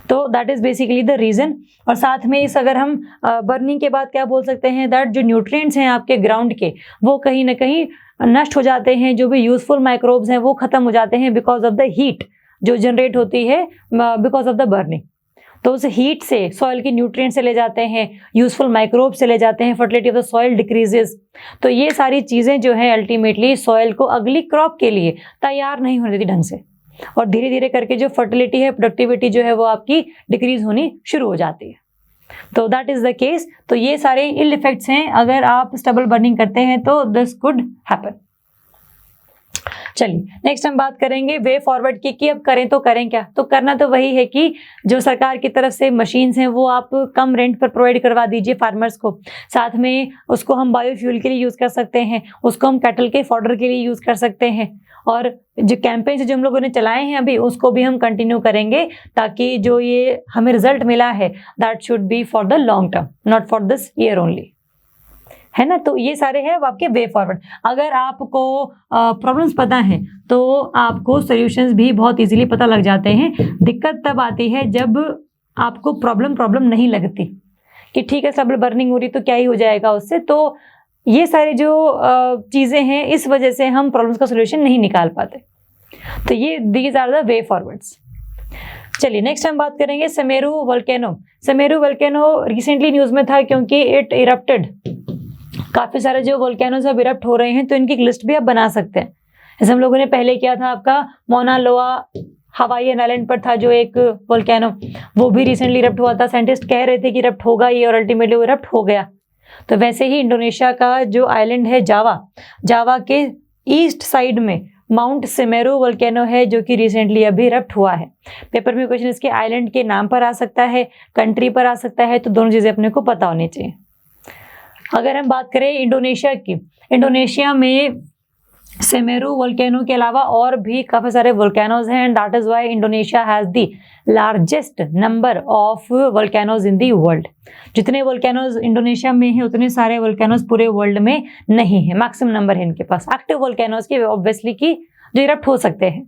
तो that is basically the reason. और साथ में इस अगर हम बर्निंग के बाद क्या बोल सकते हैं, दैट जो न्यूट्रिएंट्स हैं आपके ग्राउंड के वो कहीं ना कहीं नष्ट हो जाते हैं, जो भी यूजफुल माइक्रोब्स हैं वो ख़त्म हो जाते हैं बिकॉज ऑफ द हीट जो जनरेट होती है बिकॉज ऑफ द बर्निंग। तो उस हीट से सॉइल की न्यूट्रिएंट्स चले जाते हैं, यूजफुल माइक्रोब्स चले जाते हैं, fertility of the soil decreases. तो ये सारी चीज़ें जो हैं अल्टीमेटली सॉइल को अगली क्रॉप के लिए तैयार नहीं होने देती ढंग से, और धीरे धीरे करके जो फर्टिलिटी है, प्रोडक्टिविटी जो है वो आपकी डिक्रीज होनी शुरू हो जाती है। तो दैट इज द केस। तो ये सारे इल इफेक्ट्स हैं, अगर आप स्टबल बर्निंग करते हैं तो दिस कुड हैपन। चलिए नेक्स्ट हम बात करेंगे वे फॉरवर्ड की कि अब करें तो करें क्या। तो करना तो वही है कि जो सरकार की तरफ से मशीन्स हैं वो आप कम रेंट पर प्रोवाइड करवा दीजिए फार्मर्स को। साथ में उसको हम बायोफ्यूल के लिए यूज़ कर सकते हैं, उसको हम कैटल के फॉडर के लिए यूज़ कर सकते हैं। और जो कैंपेन्स जो हम लोगों ने चलाए हैं अभी उसको भी हम कंटिन्यू करेंगे, ताकि जो ये हमें रिजल्ट मिला है that should be for the long term, not for this year only, है ना। तो ये सारे हैं आपके वे फॉरवर्ड। अगर आपको प्रॉब्लम्स पता है तो आपको सॉल्यूशंस भी बहुत इजीली पता लग जाते हैं। दिक्कत तब आती है जब आपको प्रॉब्लम नहीं लगती कि ठीक है सब बर्निंग हो रही तो क्या ही हो जाएगा उससे। तो ये सारी जो चीज़ें हैं इस वजह से हम प्रॉब्लम्स का सॉल्यूशन नहीं निकाल पाते। तो ये these are the way forwards. चलिए नेक्स्ट हम बात करेंगे Semeru volcano. Semeru volcano recently news में था क्योंकि इट इरप्टेड। काफ़ी सारे जो वोल्केनोज अब इरप्ट हो रहे हैं तो इनकी एक लिस्ट भी आप बना सकते हैं। जैसे हम लोगों ने पहले किया था आपका मौना लोआ हवाई आइलैंड पर था जो एक वोल्केनो, वो भी रिसेंटली इरप्ट हुआ था। साइंटिस्ट कह रहे थे कि इरप्ट होगा ये और अल्टीमेटली वो इरप्ट हो गया। तो वैसे ही इंडोनेशिया का जो आइलैंड है जावा के ईस्ट साइड में माउंट सेमेरू वोल्केनो है जो कि रिसेंटली अभी इरप्ट हुआ है। पेपर में क्वेश्चन इसके आइलैंड के नाम पर आ सकता है, कंट्री पर आ सकता है, तो दोनों चीज़ें अपने को पता होनी चाहिए। अगर हम बात करें इंडोनेशिया की, इंडोनेशिया में सेमेरू वोल्केनो के अलावा और भी काफ़ी सारे वोल्केनोज हैं and that is why Indonesia has the largest number of volcanoes in the world. जितने वोल्केनोज इंडोनेशिया में हैं उतने सारे वोल्केनोज पूरे वर्ल्ड में नहीं है। मैक्सिमम नंबर है इनके पास एक्टिव वोल्केनोज की, ऑब्वियसली की जो इरप्ट हो सकते हैं।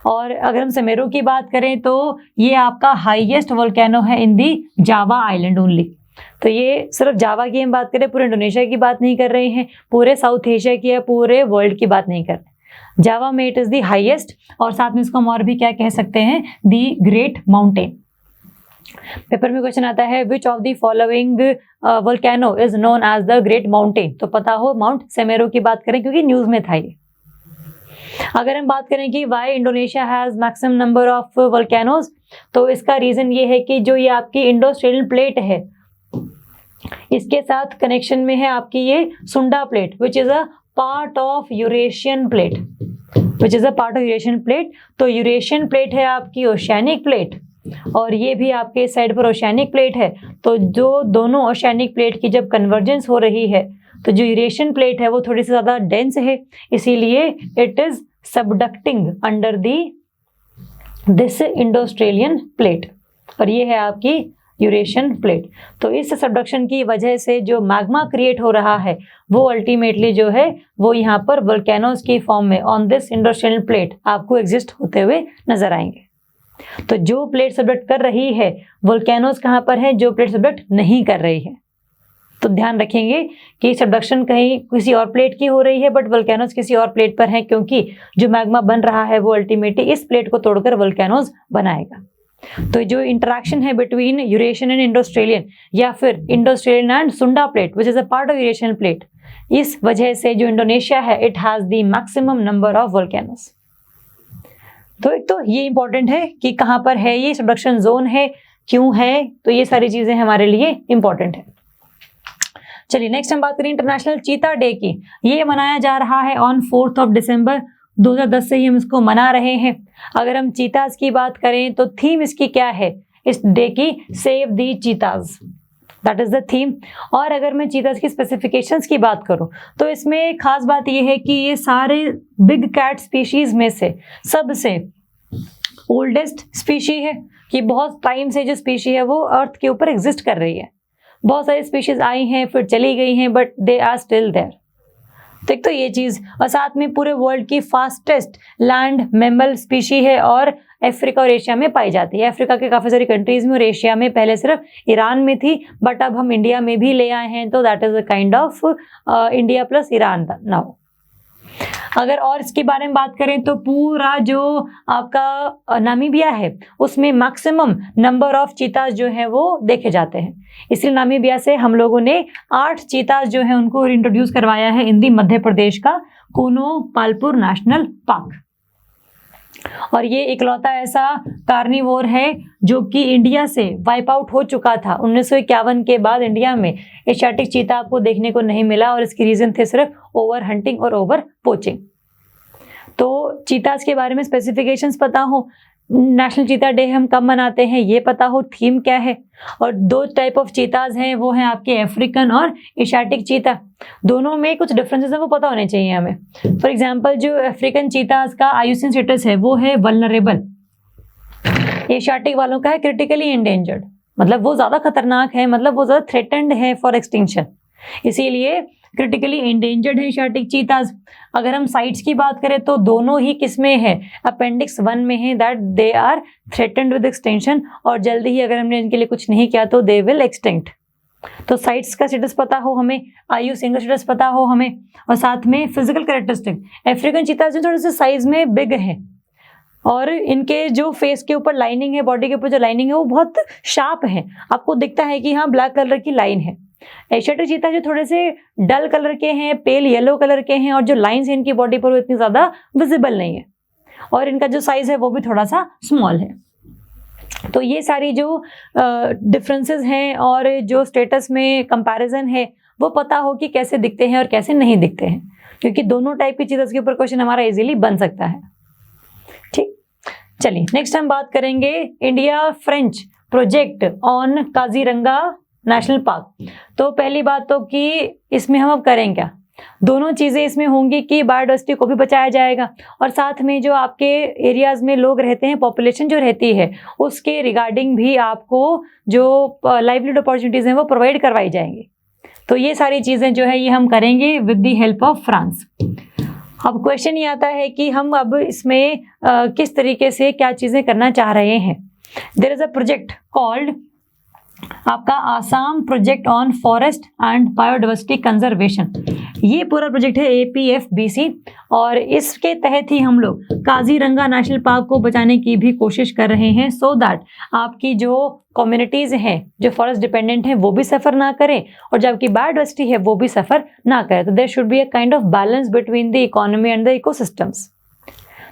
और अगर हम सेमेरू की बात करें तो ये आपका हाईएस्ट वोल्केनो है इन दी जावा आइलैंड ओनली। तो ये सिर्फ जावा की हम बात करें, पूरे इंडोनेशिया की बात नहीं कर रहे हैं, पूरे साउथ एशिया की या पूरे वर्ल्ड की बात नहीं कर रहे। जावा में इट इज़ दी हाईएस्ट, और साथ में इसको हम और भी क्या कह सकते हैं, दी ग्रेट माउंटेन। पेपर में क्वेश्चन आता है which of the following volcano is known as the great mountain. तो पता हो माउंट सेमेरू की बात करें क्योंकि न्यूज में था ये। अगर हम बात करें कि why Indonesia has maximum number of volcanoes, तो इसका रीजन ये है कि जो ये आपकी इंडो ऑस्ट्रेलियन प्लेट है इसके साथ कनेक्शन में है आपकी ये सुंडा plate which is a part of Eurasian plate, which is a part of Eurasian plate. तो यूरेशियन प्लेट है आपकी ओशियानिक प्लेट और ये भी आपके साइड पर ओशियानिक प्लेट है। तो जो दोनों ओशियानिक प्लेट की जब कन्वर्जेंस हो रही है तो जो यूरेशियन प्लेट है वो थोड़ी सी ज़्यादा डेंस है, इसीलिए it is subducting under this Indo Australian plate, और ये है आपकी यूरेशियन प्लेट। तो इस सबडक्शन की वजह से जो मैग्मा क्रिएट हो रहा है वो अल्टीमेटली जो है वो यहाँ पर वोल्केनोज की फॉर्म में on this Indo Australian plate आपको एग्जिस्ट होते हुए नजर आएंगे। तो जो प्लेट सबडक्ट कर रही है वोल्केनोज कहाँ पर है, जो प्लेट सबडक्ट नहीं कर रही है। तो ध्यान रखेंगे कि सबडक्शन कहीं किसी और प्लेट की हो रही है बट वोल्केनोज किसी और प्लेट पर है, क्योंकि जो मैग्मा बन रहा है वो अल्टीमेटली इस प्लेट को तोड़कर वोल्केनोज बनाएगा। तो जो इंटरेक्शन है between Eurasian and Indo Australian या फिर इंडो ऑस्ट्रेलियन एंड सुंडा plate which is a part of Eurasian plate, इस वजह से जो इंडोनेशिया है it has the maximum number of volcanoes. तो एक तो ये इंपॉर्टेंट है कि कहाँ पर है ये सबडक्शन जोन है, क्यों है, तो ये सारी चीजें हमारे लिए इंपॉर्टेंट है। चलिए नेक्स्ट हम बात करें इंटरनेशनल चीता डे की। ये मनाया जा रहा है ऑन 4 दिसंबर 2010 से ही हम इसको मना रहे हैं। अगर हम चीताज की बात करें तो थीम इसकी क्या है इस डे की, save the चीताज, that is the theme. और अगर मैं चीताज की स्पेसिफिकेशंस की बात करूं तो इसमें खास बात यह है कि ये सारे बिग कैट स्पीशीज में से सबसे ओल्डेस्ट स्पीशी है कि बहुत टाइम से जो स्पीशी है वो अर्थ के ऊपर एग्जिस्ट कर रही है। बहुत सारी स्पीशीज आई हैं फिर चली गई हैं but they are still there. तो एक तो ये चीज़, और साथ में पूरे वर्ल्ड की फास्टेस्ट लैंड मैमल स्पीशी है और अफ्रीका और एशिया में पाई जाती है। अफ्रीका के काफ़ी सारी कंट्रीज में और एशिया में पहले सिर्फ ईरान में थी बट अब हम इंडिया में भी ले आए हैं, तो that is a kind of India plus Iran now. अगर और इसके बारे में बात करें तो पूरा जो आपका नामीबिया है उसमें मैक्सिमम नंबर ऑफ चीताज जो है वो देखे जाते हैं। इसलिए नामीबिया से हम लोगों ने 8 चीताज जो है उनको इंट्रोड्यूस करवाया है इन दी मध्य प्रदेश का कूनो पालपुर नेशनल पार्क। और ये इकलौता ऐसा कार्निवोर है जो कि इंडिया से वाइप आउट हो चुका था। 1951 के बाद इंडिया में एशियाटिक चीता आपको देखने को नहीं मिला और इसकी रीजन थे सिर्फ ओवर हंटिंग और ओवर पोचिंग। तो चीताज के बारे में स्पेसिफिकेशंस पता हो, नेशनल चीता डे हम कब मनाते हैं ये पता हो, थीम क्या है, और 2 टाइप ऑफ चीताज हैं, वो हैं आपके अफ्रीकन और एशियाटिक चीता। दोनों में कुछ डिफरेंसेस हैं वो पता होने चाहिए हमें। फॉर एग्जांपल जो अफ्रीकन चीताज का आईयूसीएन स्टेटस है वो है वल्नरेबल, एशियाटिक वालों का है क्रिटिकली एंडेंजर्ड, मतलब वो ज़्यादा खतरनाक है, मतलब वो ज़्यादा थ्रेटन्ड है फॉर एक्सटिंक्शन, इसीलिए क्रिटिकली एंडेंजर्ड है एशियाटिक चीताज। अगर हम साइट्स की बात करें तो दोनों ही किसमें है, अपेंडिक्स 1 में है, that they are threatened with extension, और जल्दी ही अगर हमने इनके लिए कुछ नहीं किया तो दे विल एक्सटिंक्ट। तो साइट्स का स्टेटस पता हो हमें, आईयूसीएन का स्टेटस पता हो हमें, और साथ में फिजिकल कैरेक्टरिस्टिक, अफ्रीकन चीताज जो थोड़े से साइज में बिग है और इनके जो फेस के ऊपर लाइनिंग है, बॉडी के ऊपर जो लाइनिंग है वो बहुत शार्प है, आपको दिखता है कि हाँ ब्लैक कलर की लाइन है। एशियाटिक चीता जो थोड़े से डल कलर के हैं, पेल येलो कलर के हैं, और जो लाइंस हैं इनकी बॉडी पर वो इतनी ज़्यादा विजिबल नहीं है, और इनका जो साइज है वो भी थोड़ा सा स्मॉल है। तो ये सारी जो डिफरेंसेस हैं और जो स्टेटस में कंपैरिजन है वो पता हो कि कैसे दिखते हैं और कैसे नहीं दिखते हैं, क्योंकि दोनों टाइप की चीज़ों के ऊपर क्वेश्चन हमारा इजीली बन सकता है। ठीक, चलिए नेक्स्ट हम बात करेंगे India French project on Kaziranga national park. तो पहली बात तो कि इसमें हम अब करें क्या, दोनों चीज़ें इसमें होंगी कि बायोडाइवर्सिटी को भी बचाया जाएगा, और साथ में जो आपके एरियाज़ में लोग रहते हैं, पॉपुलेशन जो रहती है उसके रिगार्डिंग भी आपको जो लाइवलीहुड अपॉर्चुनिटीज़ हैं वो प्रोवाइड करवाई जाएंगी। तो ये सारी चीज़ें जो है ये हम करेंगे with the help of France. अब क्वेश्चन ये आता है कि हम अब इसमें किस तरीके से क्या चीज़ें करना चाह रहे हैं। There is a project called आपका Assam project on forest and biodiversity conservation, ये पूरा प्रोजेक्ट है APFBC, और इसके तहत ही हम लोग काजीरंगा नेशनल पार्क को बचाने की भी कोशिश कर रहे हैं, सो दैट आपकी जो कम्युनिटीज़ हैं जो फॉरेस्ट डिपेंडेंट हैं वो भी सफ़र ना करें, और जबकि बायोडाइवर्सिटी है वो भी सफ़र ना करें। तो there should be a kind of balance between the economy and the ecosystems.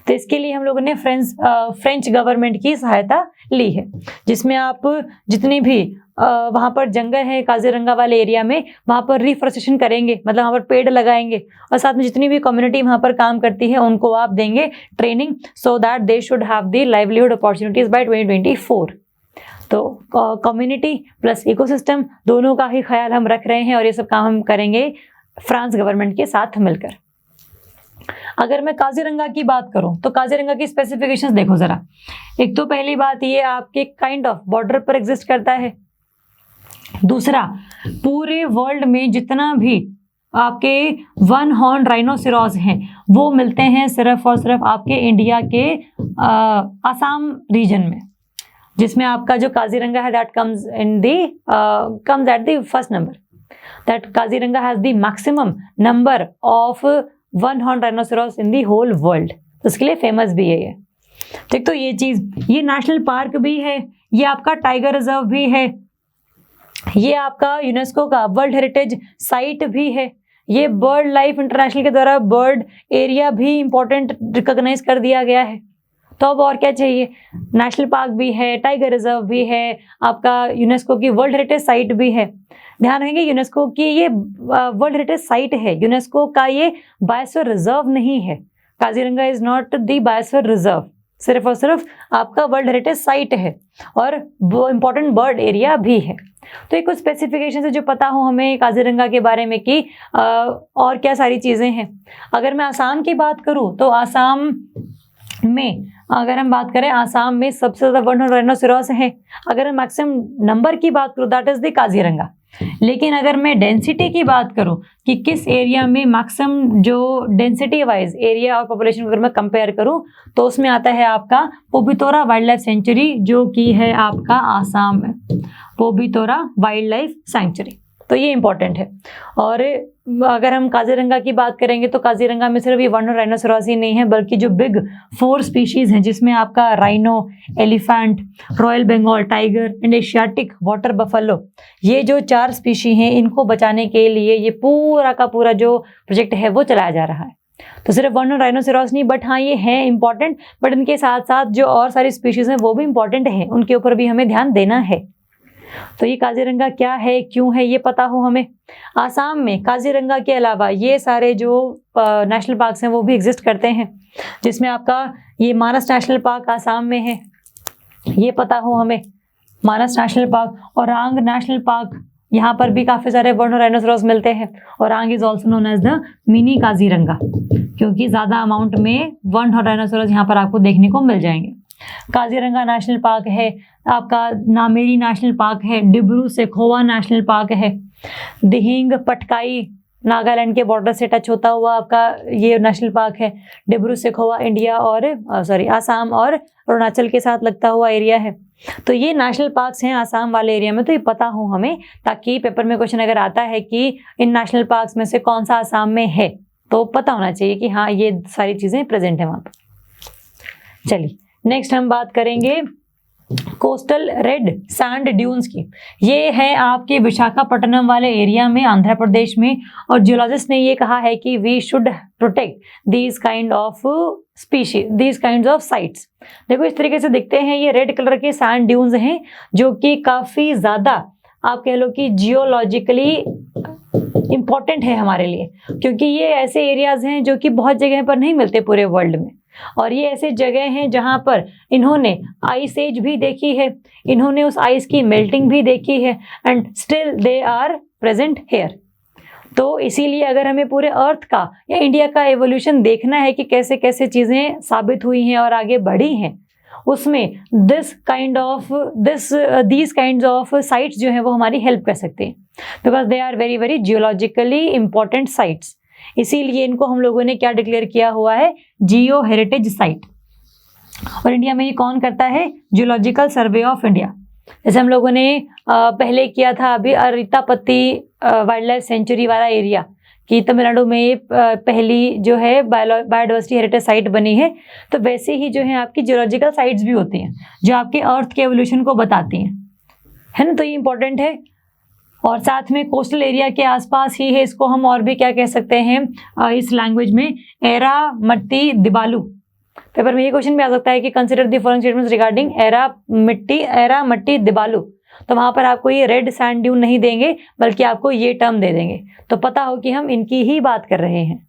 तो इसके लिए हम लोगों ने फ्रेंच गवर्नमेंट की सहायता ली है, जिसमें आप जितनी भी वहाँ पर जंगल है काजीरंगा वाले एरिया में, वहाँ पर रिफॉरेस्टेशन करेंगे, मतलब वहाँ पर पेड़ लगाएंगे, और साथ में जितनी भी कम्युनिटी वहाँ पर काम करती है उनको आप देंगे training, so that they should have the livelihood opportunities by 2024। तो कम्युनिटी प्लस इकोसिस्टम दोनों का ही ख्याल हम रख रहे हैं, और ये सब काम हम करेंगे फ्रांस गवर्नमेंट के साथ मिलकर। अगर मैं काजीरंगा की बात करूं तो काजीरंगा की स्पेसिफिकेशंस देखो जरा। एक तो पहली बात ये आपके काइंड ऑफ बॉर्डर पर एग्जिस्ट करता है, दूसरा पूरे वर्ल्ड में जितना भी आपके 1 हॉर्न राइनोसेरॉस हैं वो मिलते हैं सिर्फ और सिर्फ आपके इंडिया के आसाम रीजन में, जिसमें आपका जो काजीरंगा है that comes at the first number, that Kaziranga has the maximum number of 1 horn rhinoceros in the whole world, तो इसके लिए फेमस भी है ये। ठीक, तो ये चीज़, ये नेशनल पार्क भी है, ये आपका टाइगर रिजर्व भी है, ये आपका यूनेस्को का वर्ल्ड हेरिटेज साइट भी है, ये बर्ड लाइफ इंटरनेशनल के द्वारा बर्ड एरिया भी इंपॉर्टेंट रिकॉग्नाइज कर दिया गया है। तो अब और क्या चाहिए, नेशनल पार्क भी है, टाइगर रिजर्व भी है, आपका यूनेस्को की वर्ल्ड हेरिटेज साइट भी है। ध्यान रखेंगे यूनेस्को की ये वर्ल्ड हेरिटेज साइट है, यूनेस्को का ये बायोस्फीयर रिजर्व नहीं है। Kaziranga is not the biosphere reserve, सिर्फ और सिर्फ आपका वर्ल्ड हेरिटेज साइट है, और इंपॉर्टेंट बर्ड एरिया भी है। तो ये कुछ स्पेसिफिकेशन है जो पता हो हमें काजीरंगा के बारे में कि और क्या सारी चीज़ें हैं। अगर मैं आसाम की बात करूँ तो आसाम में अगर हम बात करें, आसाम में सबसे ज़्यादा 1 हॉर्न राइनोसेरॉस है। अगर मैं मैक्सिमम नंबर की बात करूँ दैट इज़ द काजीरंगा। लेकिन अगर मैं डेंसिटी की बात करूं कि किस एरिया में मैक्सिमम जो डेंसिटी वाइज एरिया और पॉपुलेशन अगर मैं कंपेयर करूं तो उसमें आता है आपका पोबितोरा वाइल्ड लाइफ सेंचुरी, जो कि है आपका आसाम में, पोबितोरा वाइल्ड लाइफ सेंचुरी। तो ये इंपॉर्टेंट है। और अगर हम काजीरंगा की बात करेंगे तो काजीरंगा में सिर्फ ये 1 हॉर्न राइनोसेरॉस ही नहीं है, बल्कि जो बिग 4 स्पीशीज हैं जिसमें आपका rhino, elephant, royal Bengal tiger and Asiatic water buffalo, ये जो 4 स्पीशी हैं इनको बचाने के लिए ये पूरा का पूरा जो प्रोजेक्ट है वो चलाया जा रहा है। तो सिर्फ 1 हॉर्न राइनोसेरॉस नहीं, बट हाँ ये है इंपॉर्टेंट, बट इनके साथ साथ जो और सारी स्पीशीज हैं वो भी इंपॉर्टेंट हैं, उनके ऊपर भी हमें ध्यान देना है। तो ये काजीरंगा क्या है, क्यों है, ये पता हो हमें। आसाम में काजीरंगा के अलावा ये सारे जो नेशनल पार्क्स हैं वो भी एग्जिस्ट करते हैं, जिसमें आपका ये मानस नेशनल पार्क आसाम में है, ये पता हो हमें, मानस नेशनल पार्क। औरांग नेशनल पार्क, यहाँ पर भी काफ़ी सारे वर्ण और राइनोसोरस मिलते हैं। Orang is also known as the mini Kaziranga, क्योंकि ज़्यादा अमाउंट में वर्ण और राइनोसोरस यहाँ पर आपको देखने को मिल जाएंगे। काजीरंगा नेशनल पार्क है, आपका नामेरी नेशनल पार्क है, डिब्रू सेखोवा नेशनल पार्क है, दिहिंग पटकाई नागालैंड के बॉर्डर से टच होता हुआ आपका ये नेशनल पार्क है। डिब्रू सेखोवा इंडिया और आसाम और अरुणाचल के साथ लगता हुआ एरिया है। तो ये नेशनल पार्क्स हैं आसाम वाले एरिया में, तो ये पता हो हमें, ताकि पेपर में क्वेश्चन अगर आता है कि इन नेशनल पार्क्स में से कौन सा आसाम में है, तो पता होना चाहिए कि हाँ ये सारी चीज़ें प्रेजेंट है वहाँ पर। चलिए नेक्स्ट हम बात करेंगे कोस्टल रेड सैंड ड्यून्स की। ये है आपके विशाखापट्टनम वाले एरिया में, आंध्र प्रदेश में, और जियोलॉजिस्ट ने ये कहा है कि we should protect these kind of species, these kind of sites. देखो इस तरीके से दिखते हैं, ये रेड कलर के सैंड ड्यून्स हैं जो कि काफ़ी ज़्यादा आप कह लो कि जियोलॉजिकली इम्पॉर्टेंट है हमारे लिए, क्योंकि ये ऐसे एरियाज हैं जो कि बहुत जगह पर नहीं मिलते पूरे वर्ल्ड में, और ये ऐसे जगह हैं जहाँ पर इन्होंने आइस एज भी देखी है, इन्होंने उस आइस की मेल्टिंग भी देखी है, and still they are present here. तो इसीलिए अगर हमें पूरे अर्थ का या इंडिया का एवोल्यूशन देखना है कि कैसे कैसे चीज़ें साबित हुई हैं और आगे बढ़ी हैं, उसमें दीज काइंड ऑफ साइट्स जो है वो हमारी हेल्प कर सकते हैं, because they are very very geologically important sites. इसीलिए इनको हम लोगों ने क्या डिक्लेयर किया हुआ है, जियो हेरिटेज साइट। और इंडिया में ये कौन करता है, जियोलॉजिकल सर्वे ऑफ इंडिया। जैसे हम लोगों ने पहले किया था अभी अरितापत्ती वाइल्ड लाइफ सेंचुरी वाला एरिया, कि तमिलनाडु में पहली जो है बायोडाइवर्सिटी हेरिटेज साइट बनी है, तो वैसे ही जो है आपकी जियोलॉजिकल साइट्स भी होती हैं जो आपके अर्थ के एवोल्यूशन को बताती हैं, है ना। तो ये इंपॉर्टेंट है। और साथ में कोस्टल एरिया के आसपास ही है, इसको हम और भी क्या कह सकते हैं इस लैंग्वेज में, एरा मट्टी दिबालू। पेपर में ये क्वेश्चन भी आ सकता है कि consider the following statements regarding era मट्टी दिबालू। तो वहाँ पर आपको ये रेड सैंड ड्यून नहीं देंगे, बल्कि आपको ये टर्म दे देंगे, तो पता हो कि हम इनकी ही बात कर रहे हैं।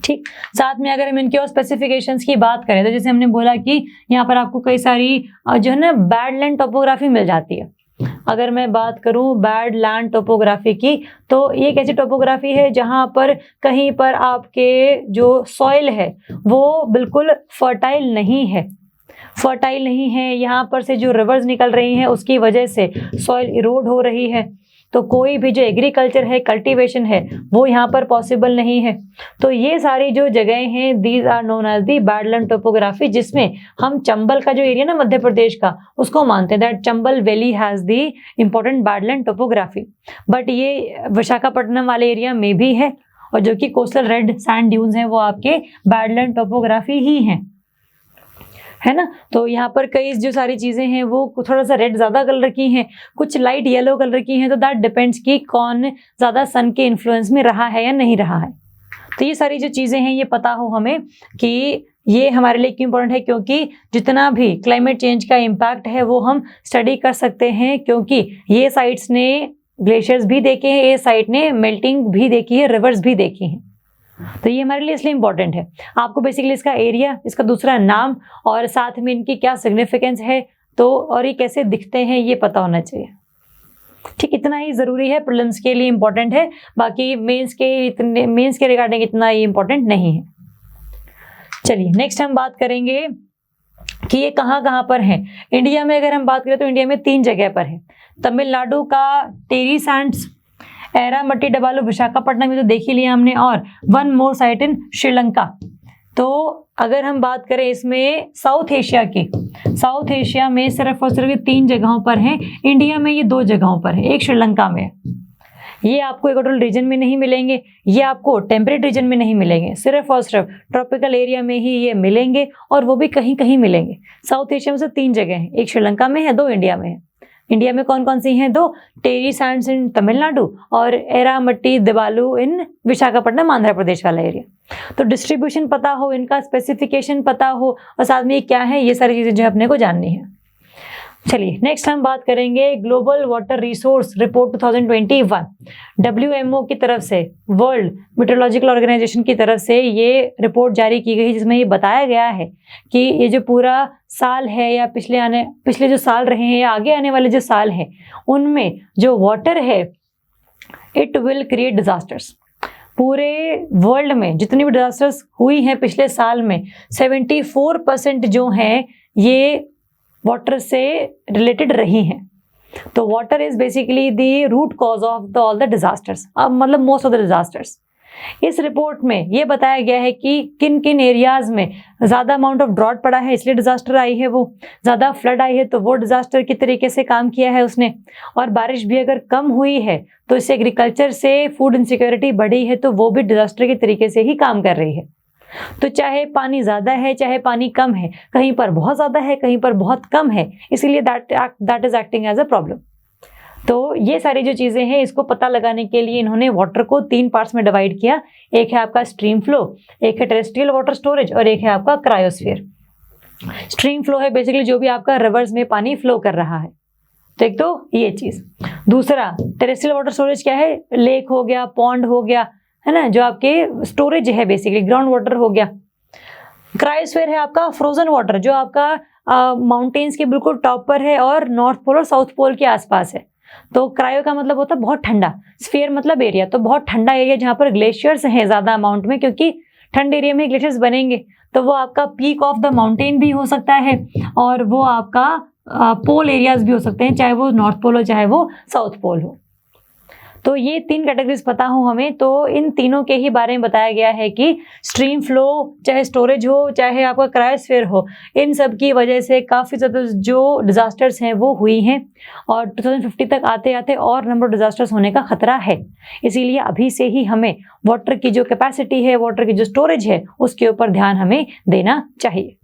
ठीक, साथ में अगर हम इनके और स्पेसिफिकेशंस की बात करें, तो जैसे हमने बोला कि यहाँ पर आपको कई सारी जो है ना बैडलैंड टोपोग्राफी मिल जाती है। अगर मैं बात करूं बैड लैंड टोपोग्राफी की, तो ये एक ऐसी टोपोग्राफी है जहां पर कहीं पर आपके जो सॉइल है वो बिल्कुल फर्टाइल नहीं है, यहाँ पर से जो रिवर्स निकल रही हैं उसकी वजह से सॉइल इरोड हो रही है, तो कोई भी जो एग्रीकल्चर है, कल्टीवेशन है, वो यहाँ पर पॉसिबल नहीं है। तो ये सारी जो जगहें हैं, these are known as the badland topography, जिसमें हम चंबल का जो एरिया ना मध्य प्रदेश का, उसको मानते हैं that Chambal valley has the important badland topography. But ये विशाखापट्टनम वाले एरिया में भी है, और जो कि कोस्टल रेड सैंड ड्यून्स हैं वो आपके बैडलैंड टोपोग्राफी ही हैं, है ना। तो यहाँ पर कई जो सारी चीज़ें हैं वो थोड़ा सा रेड ज़्यादा कलर की हैं, कुछ लाइट येलो कलर की हैं, तो दैट डिपेंड्स कि कौन ज़्यादा सन के इन्फ्लुएंस में रहा है या नहीं रहा है। तो ये सारी जो चीज़ें हैं ये पता हो हमें कि ये हमारे लिए क्यों इंपॉर्टेंट है, क्योंकि जितना भी क्लाइमेट चेंज का इम्पैक्ट है वो हम स्टडी कर सकते हैं, क्योंकि ये साइट्स ने ग्लेशियर्स भी देखे हैं, ये साइट ने मेल्टिंग भी देखी है, रिवर्स भी देखी हैं। तो ये हमारे लिए इसलिए इम्पॉर्टेंट है। आपको बेसिकली इसका एरिया, इसका दूसरा नाम और साथ में इनकी क्या सिग्निफिकेंस है, तो और ये कैसे दिखते हैं, ये पता होना चाहिए। ठीक, इतना ही ज़रूरी है, प्रीलिम्स के लिए इम्पॉर्टेंट है, बाकी मेंस के रिगार्डिंग इतना ही इम्पॉर्टेंट नहीं है। चलिए नेक्स्ट हम बात करेंगे कि ये कहाँ कहाँ पर हैं। इंडिया में अगर हम बात करें तो इंडिया में 3 जगह पर है। तमिलनाडु का टेरी सैंड्स, एरा मट्टी डबालू विशाखापट्टनम में तो देख ही लिया हमने, और 1 मोर साइट इन श्रीलंका। तो अगर हम बात करें इसमें साउथ एशिया की, साउथ एशिया में सिर्फ और सिर्फ 3 जगहों पर हैं, इंडिया में ये 2 जगहों पर है, एक श्रीलंका में। ये आपको इक्वेटोरियल रीजन में नहीं मिलेंगे, ये आपको टेम्परेट रीजन में नहीं मिलेंगे, सिर्फ और सिर्फ ट्रॉपिकल एरिया में ही ये मिलेंगे, और वो भी कहीं कहीं मिलेंगे। साउथ एशिया में से 3 जगह हैं, एक श्रीलंका में है, 2 इंडिया में है। इंडिया में कौन कौन सी हैं? 2, टेरी सैंड्स इन तमिलनाडु और एरा मट्टी दिबालू इन विशाखापट्टनम आंध्र प्रदेश वाला एरिया। तो डिस्ट्रीब्यूशन पता हो, इनका स्पेसिफिकेशन पता हो, और साथ में ये क्या है, ये सारी चीज़ें जो है अपने को जाननी है। चलिए नेक्स्ट हम बात करेंगे global water resource report 2021। WMO की तरफ से, वर्ल्ड मेट्रोलॉजिकल ऑर्गेनाइजेशन की तरफ से ये रिपोर्ट जारी की गई, जिसमें ये बताया गया है कि ये जो पूरा साल है या पिछले जो साल रहे हैं या आगे आने वाले जो साल हैं, उनमें जो वाटर है इट विल क्रिएट डिजास्टर्स। पूरे वर्ल्ड में जितनी भी डिजास्टर्स हुई हैं पिछले साल में 74% जो हैं ये वाटर से रिलेटेड रही हैं। तो water is basically the root cause of all the disasters, अब मतलब मोस्ट ऑफ द डिजास्टर्स। इस रिपोर्ट में ये बताया गया है कि किन किन एरियाज में ज़्यादा अमाउंट ऑफ ड्रॉट पड़ा है इसलिए डिजास्टर आई है, वो ज़्यादा फ्लड आई है तो वो डिजास्टर की तरीके से काम किया है उसने, और बारिश भी अगर कम हुई है तो इससे एग्रीकल्चर से फूड इनसिक्योरिटी बढ़ी है तो वो भी डिजास्टर के तरीके से ही काम कर रही है। तो चाहे पानी ज़्यादा है चाहे पानी कम है, कहीं पर बहुत ज़्यादा है कहीं पर बहुत कम है, इसीलिए that is acting as a problem. तो ये सारी जो चीज़ें हैं इसको पता लगाने के लिए इन्होंने वाटर को 3 पार्ट्स में डिवाइड किया। एक है आपका स्ट्रीम फ्लो, एक है टेरेस्ट्रियल वाटर स्टोरेज और एक है आपका क्रायोस्फीयर। स्ट्रीम फ्लो है बेसिकली जो भी आपका रिवर्स में पानी फ्लो कर रहा है, तो एक तो ये चीज़। दूसरा टेरेस्ट्रियल वाटर स्टोरेज क्या है, लेक हो गया, पॉन्ड हो गया, है ना, जो आपके स्टोरेज है बेसिकली ग्राउंड वाटर हो गया। क्रायोस्फीयर है आपका फ्रोजन वाटर जो आपका माउंटेन्स के बिल्कुल टॉप पर है और नॉर्थ पोल और साउथ पोल के आसपास है। तो क्रायो का मतलब होता है बहुत ठंडा, स्फीयर मतलब एरिया, तो बहुत ठंडा एरिया जहाँ पर ग्लेशियर्स हैं ज़्यादा अमाउंट में, क्योंकि ठंड एरिया में ग्लेशियर्स बनेंगे तो वो आपका पीक ऑफ द माउंटेन भी हो सकता है और वो आपका पोल एरियाज भी हो सकते हैं, चाहे वो नॉर्थ पोल हो चाहे वो साउथ पोल हो। तो ये 3 कैटेगरीज पता हो हमें, तो इन तीनों के ही बारे में बताया गया है कि स्ट्रीम फ्लो चाहे स्टोरेज हो चाहे आपका क्रायोस्फीयर हो, इन सब की वजह से काफ़ी ज़्यादा जो डिज़ास्टर्स हैं वो हुई हैं और 2050 तक आते आते और नंबर ऑफ डिज़ास्टर्स होने का खतरा है। इसीलिए अभी से ही हमें वाटर की जो कैपेसिटी है, वाटर की जो स्टोरेज है, उसके ऊपर ध्यान हमें देना चाहिए।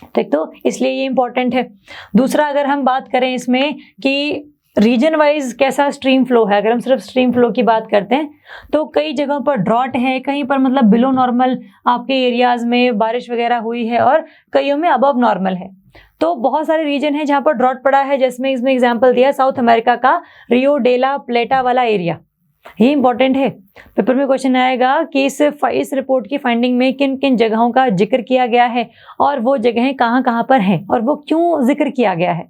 ठीक, तो इसलिए ये इम्पोर्टेंट है। दूसरा, अगर हम बात करें इसमें कि रीजन वाइज कैसा स्ट्रीम फ्लो है, अगर हम सिर्फ स्ट्रीम फ्लो की बात करते हैं तो कई जगहों पर ड्रॉट है, कहीं पर मतलब बिलो नॉर्मल आपके एरियाज में बारिश वगैरह हुई है और कईयों में अबव नॉर्मल है। तो बहुत सारे रीजन है जहाँ पर ड्रॉट पड़ा है, जिसमें इसमें एग्जांपल दिया साउथ अमेरिका का रियो डेला प्लेटा वाला एरिया। ये इंपॉर्टेंट है, पेपर में क्वेश्चन आएगा कि इस रिपोर्ट की फाइंडिंग में किन किन जगहों का जिक्र किया गया है और वो जगहें कहाँ कहाँ पर हैं और वो क्यों जिक्र किया गया है।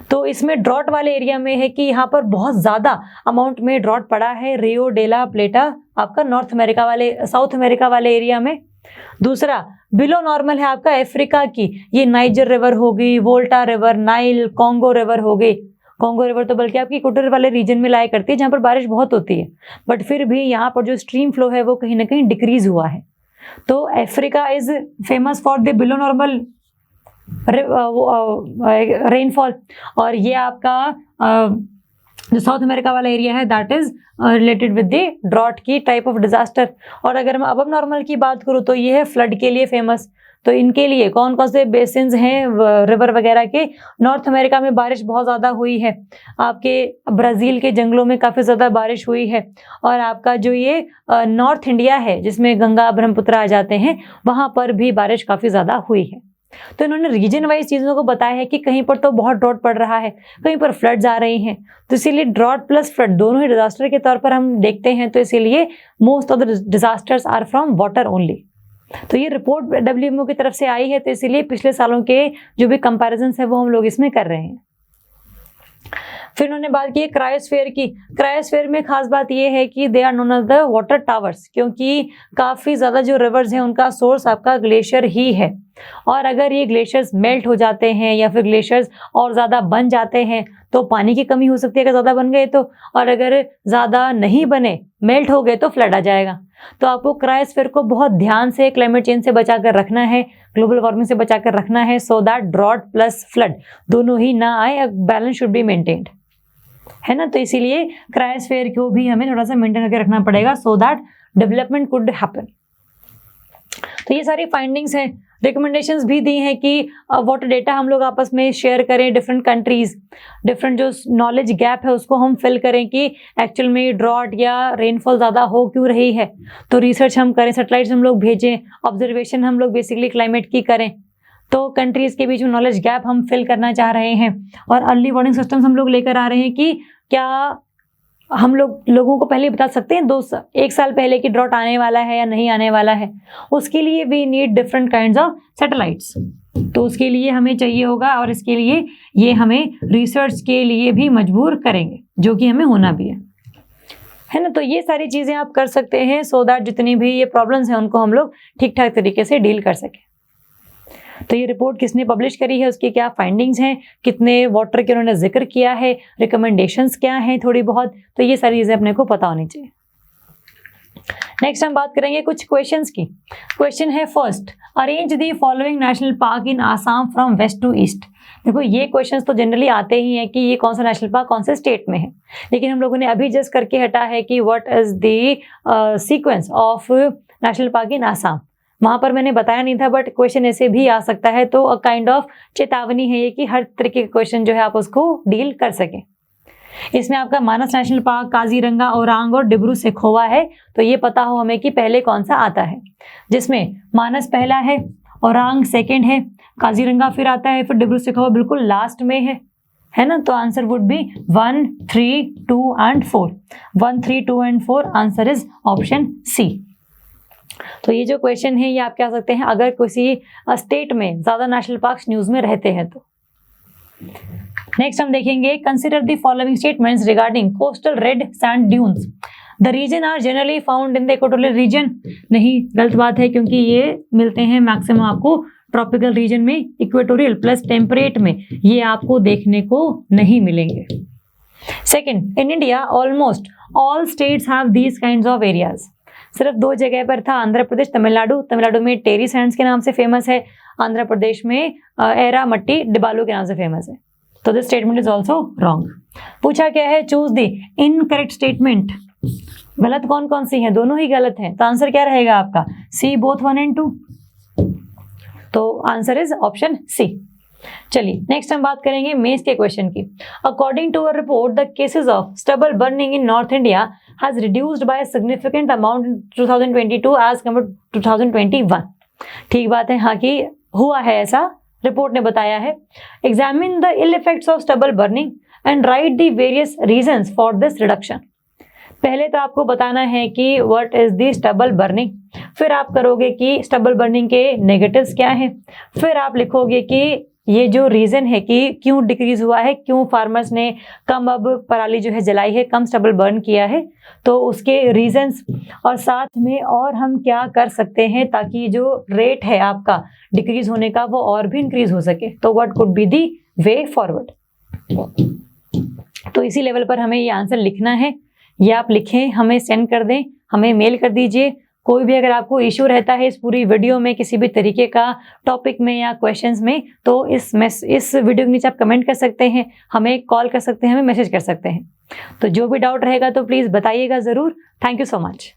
तो इसमें ड्रॉट वाले एरिया में है कि यहाँ पर बहुत ज़्यादा अमाउंट में ड्रॉट पड़ा है रियो डेला प्लेटा आपका साउथ अमेरिका वाले एरिया में। दूसरा, बिलो नॉर्मल है आपका अफ्रीका की, ये नाइजर रिवर हो गई, वोल्टा रिवर, नाइल, कॉन्गो रिवर हो गई। कॉन्गो रिवर तो बल्कि आपकी इक्वेटर वाले रीजन में लाया करती है जहाँ पर बारिश बहुत होती है, बट फिर भी यहाँ पर जो स्ट्रीम फ्लो है वो कहीं ना कहीं डिक्रीज हुआ है। तो Africa is famous for the below normal rainfall, और ये आपका जो साउथ अमेरिका वाला एरिया है that is related with the drought की टाइप ऑफ डिजास्टर। और अगर मैं अबव नॉर्मल की बात करूँ तो ये है फ्लड के लिए फेमस। तो इनके लिए कौन कौन से बेसिन्स हैं रिवर वगैरह के, नॉर्थ अमेरिका में बारिश बहुत ज़्यादा हुई है, आपके ब्राज़ील के जंगलों में काफ़ी ज़्यादा बारिश हुई है, और आपका जो ये नॉर्थ इंडिया है जिसमें गंगा ब्रह्मपुत्र आ जाते हैं वहाँ पर भी बारिश काफ़ी ज़्यादा हुई है। तो इन्होंने रीजन वाइज चीज़ों को बताया है कि कहीं पर तो बहुत ड्रॉट पड़ रहा है, कहीं पर फ्लड्स आ रही हैं, तो इसीलिए ड्रॉट प्लस फ्लड दोनों ही डिजास्टर के तौर पर हम देखते हैं। तो इसीलिए most of the disasters are from water only. तो ये रिपोर्ट WMO की तरफ से आई है, तो इसीलिए पिछले सालों के जो भी कंपैरिजन है वो हम लोग इसमें कर रहे हैं। फिर उन्होंने बात की क्रायोस्फीयर की। क्रायोस्फीयर में खास बात यह है कि they are known as the water towers, क्योंकि काफ़ी ज़्यादा जो रिवर्स हैं उनका सोर्स आपका ग्लेशियर ही है, और अगर ये ग्लेशियर्स मेल्ट हो जाते हैं या फिर ग्लेशियर्स और ज़्यादा बन जाते हैं तो पानी की कमी हो सकती है अगर ज़्यादा बन गए तो, और अगर ज़्यादा नहीं बने मेल्ट हो गए तो फ्लड आ जाएगा। तो आपको क्रायोस्फीयर को बहुत ध्यान से क्लाइमेट चेंज से बचा कर रखना है, ग्लोबल वार्मिंग से बचा कर रखना है, so that drought plus flood दोनों ही ना आए, बैलेंस शुड बी मेंटेन्ड, है ना। तो इसीलिए क्रायोस्फीयर को भी हमें थोड़ा सा मेंटेन करके रखना पड़ेगा so that development could happen. तो ये सारी फाइंडिंग्स हैं। रिकमेंडेशंस भी दी हैं कि वाटर डेटा हम लोग आपस में शेयर करें, डिफरेंट कंट्रीज, डिफरेंट जो नॉलेज गैप है उसको हम फिल करें कि एक्चुअल में ड्रॉट या रेनफॉल ज़्यादा हो क्यों रही है। तो रिसर्च हम करें, सैटेलाइट्स हम लोग भेजें, ऑब्जर्वेशन हम लोग बेसिकली क्लाइमेट की करें। तो कंट्रीज के बीच में नॉलेज गैप हम फिल करना चाह रहे हैं, और अर्ली वार्निंग सिस्टम्स हम लोग लेकर आ रहे हैं कि क्या हम लोगों को पहले बता सकते हैं एक साल पहले कि ड्रॉट आने वाला है या नहीं आने वाला है। उसके लिए we need different kinds of satellites, तो उसके लिए हमें चाहिए होगा, और इसके लिए ये हमें रिसर्च के लिए भी मजबूर करेंगे, जो कि हमें होना भी है ना। तो ये सारी चीज़ें आप कर सकते हैं सो दैट जितनी भी ये प्रॉब्लम्स हैं उनको हम लोग ठीक ठाक तरीके से डील कर सकें। तो ये रिपोर्ट किसने पब्लिश करी है, उसकी क्या फाइंडिंग्स हैं, कितने वाटर के उन्होंने जिक्र किया है, रिकमेंडेशंस क्या हैं थोड़ी बहुत, तो ये सारी चीज़ें अपने को पता होनी चाहिए। नेक्स्ट हम बात करेंगे कुछ क्वेश्चंस की। क्वेश्चन है first, arrange the following national park in Assam from west to east. देखो ये क्वेश्चंस तो जनरली आते ही हैं कि ये कौन सा नेशनल पार्क कौन से स्टेट में है, लेकिन हम लोगों ने अभी जस्ट करके हटा है कि what is the sequence of national park in Assam. वहाँ पर मैंने बताया नहीं था, बट क्वेश्चन ऐसे भी आ सकता है, तो अ काइंड ऑफ चेतावनी है ये कि हर तरीके के क्वेश्चन जो है आप उसको डील कर सकें। इसमें आपका मानस नेशनल पार्क, काजीरंगा, ओरांग और डिब्रू सैखोवा है, तो ये पता हो हमें कि पहले कौन सा आता है, जिसमें मानस पहला है, ओरांग सेकंड है, काजीरंगा फिर आता है, फिर डिब्रू सैखोवा बिल्कुल लास्ट में है ना। तो answer would be 1, 3, 2 and 4। 1, 3, 2 and 4 answer is option C. तो ये जो क्वेश्चन है ये आप क्या सकते हैं, अगर किसी स्टेट में ज्यादा नेशनल पार्क न्यूज में रहते हैं तो। नेक्स्ट हम देखेंगे, consider the following statements regarding coastal red sand dunes. The region are generally found in the equatorial region. नहीं, गलत बात है, क्योंकि ये मिलते हैं मैक्सिमम आपको ट्रॉपिकल रीजन में, इक्वेटोरियल प्लस टेम्परेट में ये आपको देखने को नहीं मिलेंगे। Second, in India almost all states have these kinds of areas. सिर्फ 2 जगह पर था, आंध्र प्रदेश, तमिलनाडु। तमिलनाडु में टेरी सैंड्स के नाम से फेमस है, आंध्र प्रदेश में एरा मट्टी डिबालू के नाम से फेमस है। तो this statement is also wrong. पूछा क्या है, चूज द इनकरेक्ट स्टेटमेंट। गलत कौन कौन सी है, दोनों ही गलत है, तो आंसर क्या रहेगा आपका सी, बोथ 1 एंड 2। तो आंसर इज ऑप्शन सी। चलिए नेक्स्ट हम बात करेंगे मेंस के क्वेश्चन की। According to a report, the cases of stubble burning in north India has reduced by significant amount in 2022 as compared to 2021। ठीक बात है, हाँ कि हुआ है ऐसा, रिपोर्ट ने बताया है। Examine the ill effects of stubble burning and write the various reasons for this reduction. पहले तो आपको बताना है कि what is the stubble burning, फिर आप करोगे कि स्टबल बर्निंग के नेगेटिव्स क्या हैं, फिर आप लिखोगे कि ये जो रीजन है कि क्यों डिक्रीज हुआ है, क्यों फार्मर्स ने कम अब पराली जो है जलाई है, कम स्टबल बर्न किया है, तो उसके रीजंस, और साथ में और हम क्या कर सकते हैं ताकि जो रेट है आपका डिक्रीज होने का वो और भी इंक्रीज हो सके। तो what could be the way forward. तो इसी लेवल पर हमें ये आंसर लिखना है, ये आप लिखें, हमें सेंड कर दें, हमें मेल कर दीजिए। कोई भी अगर आपको इशू रहता है इस पूरी वीडियो में किसी भी तरीके का टॉपिक में या क्वेश्चंस में, तो इस वीडियो के नीचे आप कमेंट कर सकते हैं, हमें कॉल कर सकते हैं, हमें मैसेज कर सकते हैं। तो जो भी डाउट रहेगा तो प्लीज़ बताइएगा ज़रूर। Thank you so much.